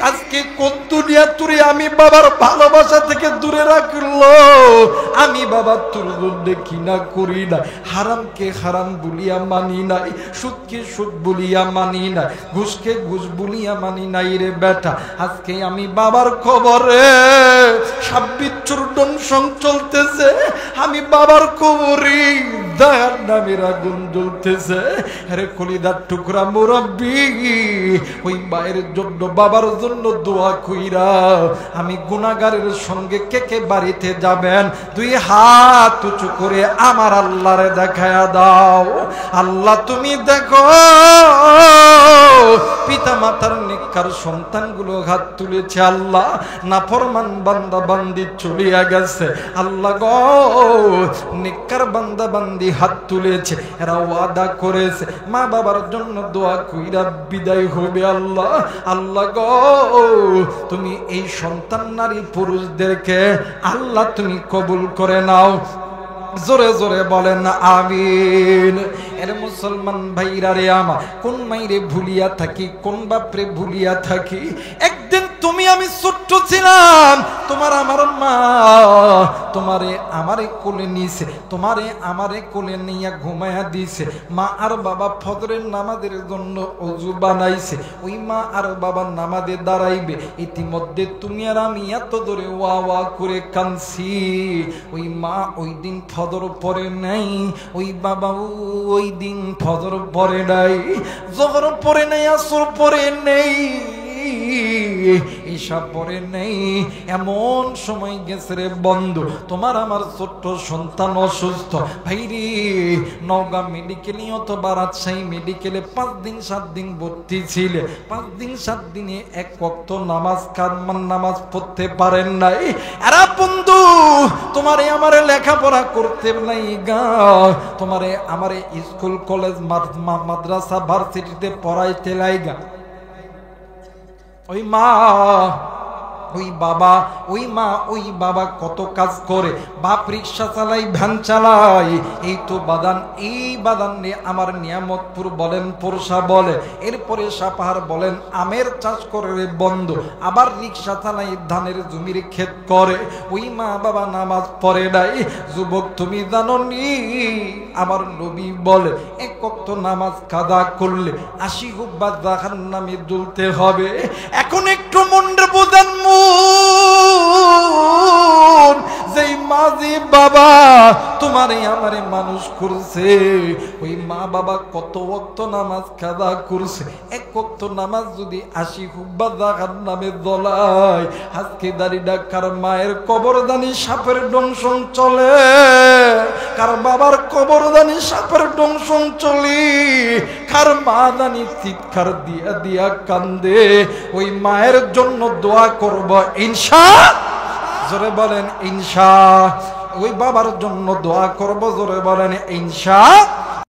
আজকে কোন দুনিয়া তুই আমি বাবার ভালোবাসা থেকে দূরে রাখলো। আমি বাবা তোর দেখি না, করি না, হারামকে হারাম বলিয়া মানি নাই, সুদকে সুদ বলিয়া মানি নাই, ঘুষকে ঘুষ বলিয়া মানি নাই রে বেটা। আজকে আমি বাবার কবরে সাব্বিচ্ছুর দংশন চলতেছে, আমি বাবার কবরে জাহান্নামের আগুন জ্বলতেছে। আরে কলিজার টুকরা মুরব্বি, ওই মায়ের জন্য বাবার জন্য দোয়া কইরা আমি গুনাহগারের সঙ্গে কে কে বাড়িতে যাবেন? দুই হাত উঁচু করে আমার আল্লাহরে দেখায়া দাও। আল্লাহ তুমি দেখো, পিতা মাতার নেক নেককার সন্তানগুলো হাত তুলেছে আল্লাহ, নাফরমান বান্দা বান্দি চলিয়া গেছে আল্লাহ গো, নেককার বান্দা বান্দি হাত তুলেছে, এরা ওয়াদা করেছে মা বাবার জন্য দোয়া কইরা বিদায় হবে আল্লাহ। আল্লাহ গো, তুমি এই সন্তান নারী পুরুষদেরকে আল্লাহ তুমি কবুল করে নাও। জোরে জোরে বলেন আমিন। এর মুসলমান ভাইরা রে আমার, কোন মাইরে ভুলিয়া থাকি, কোন বাপরে ভুলিয়া থাকি। একদিন তুমি আমি ছোট্ট ছিলাম, তোমার আমার মা তোমারে আমারে কোলে নিছে, তোমারে আমারে কোলে নিয়ে ঘুমায়া দিছে। মা আর বাবা ফজরের নামাজের জন্য ওযু বানাইছে, ওই মা আর বাবা নামাজে দাঁড়াইবে। ইতিমধ্যে তুমি আর আমি এত দূরে ওয়া ওয়া করে কাঁদছি। ওই মা ওই দিন ফজর পড়ে নাই, ওই বাবা ওই দিন ফজর পড়ে নাই, যোহর পড়ে নাই, আসর পড়ে নেই, ঈশা পড়ে নেই। এমন সময় গেছে রে বন্ধু, তোমার আমার ছোট্ট সন্তান অসুস্থ। ভাইরে নওগাঁ মেডিকেলে অথবা রাজশাহী মেডিকেলে 5 দিন 7 দিন ভর্তি ছিলে, 5 দিন 7 দিনে এক ওয়াক্ত নামাজ কারমান নামাজ পড়তে পারেন নাই। এরা বন্ধু তোমারে আমারে লেখাপড়া করতে নাই গা, তোমারে আমারে স্কুল কলেজ মাদ্রাসা ভার্সিটিতে পড়াইতে লাইগা। ওই মা ওই বাবা, ওই মা ওই বাবা কত কাজ করে, বাপ রিক্সা চালাই, ভ্যান চালাই। এই তো বাদান, এই বাদান নিয়ে আমার নিয়ামতপুর বলেন, পোরশা বলে, এরপরে সাপাহার বলেন, আমের চাষ করে রে বন্ধ, আবার রিক্সা চালাই, ধানের জমির ক্ষেত করে। ওই মা বাবা নামাজ পড়ে নাই। যুবক তুমি জানো নি আমার নবী বলে, এক ওয়াক্ত নামাজ কাদা করলে 80 হুব্বা জাহান্নামে দুলতে হবে। এখন একটু মনটা বোঝান, যেই মাঝি বাবা তোমারে আমারে মানুষ করছে, ওই মা বাবা কত ওয়াক্ত নামাজ কাদা করছে। এক ওয়াক্ত নামাজ যদি 80 হুব্বা জাহান্নামে দলায়, আজকে দাড়িটা কার মায়ের কবরদানি সাপের দংশন চলে, কার বাবার কবরদানি সাপের দংশন চলি, কার মা দানি চিৎকার দিয়া দিয়া কান্দে। ওই মায়ের জন্য দোয়া করব ইনশাআল্লাহ, জোরে বলেন ইনশাআল্লাহ। ওই বাবার জন্য দোয়া করব, জোরে বলেন ইনশাআল্লাহ।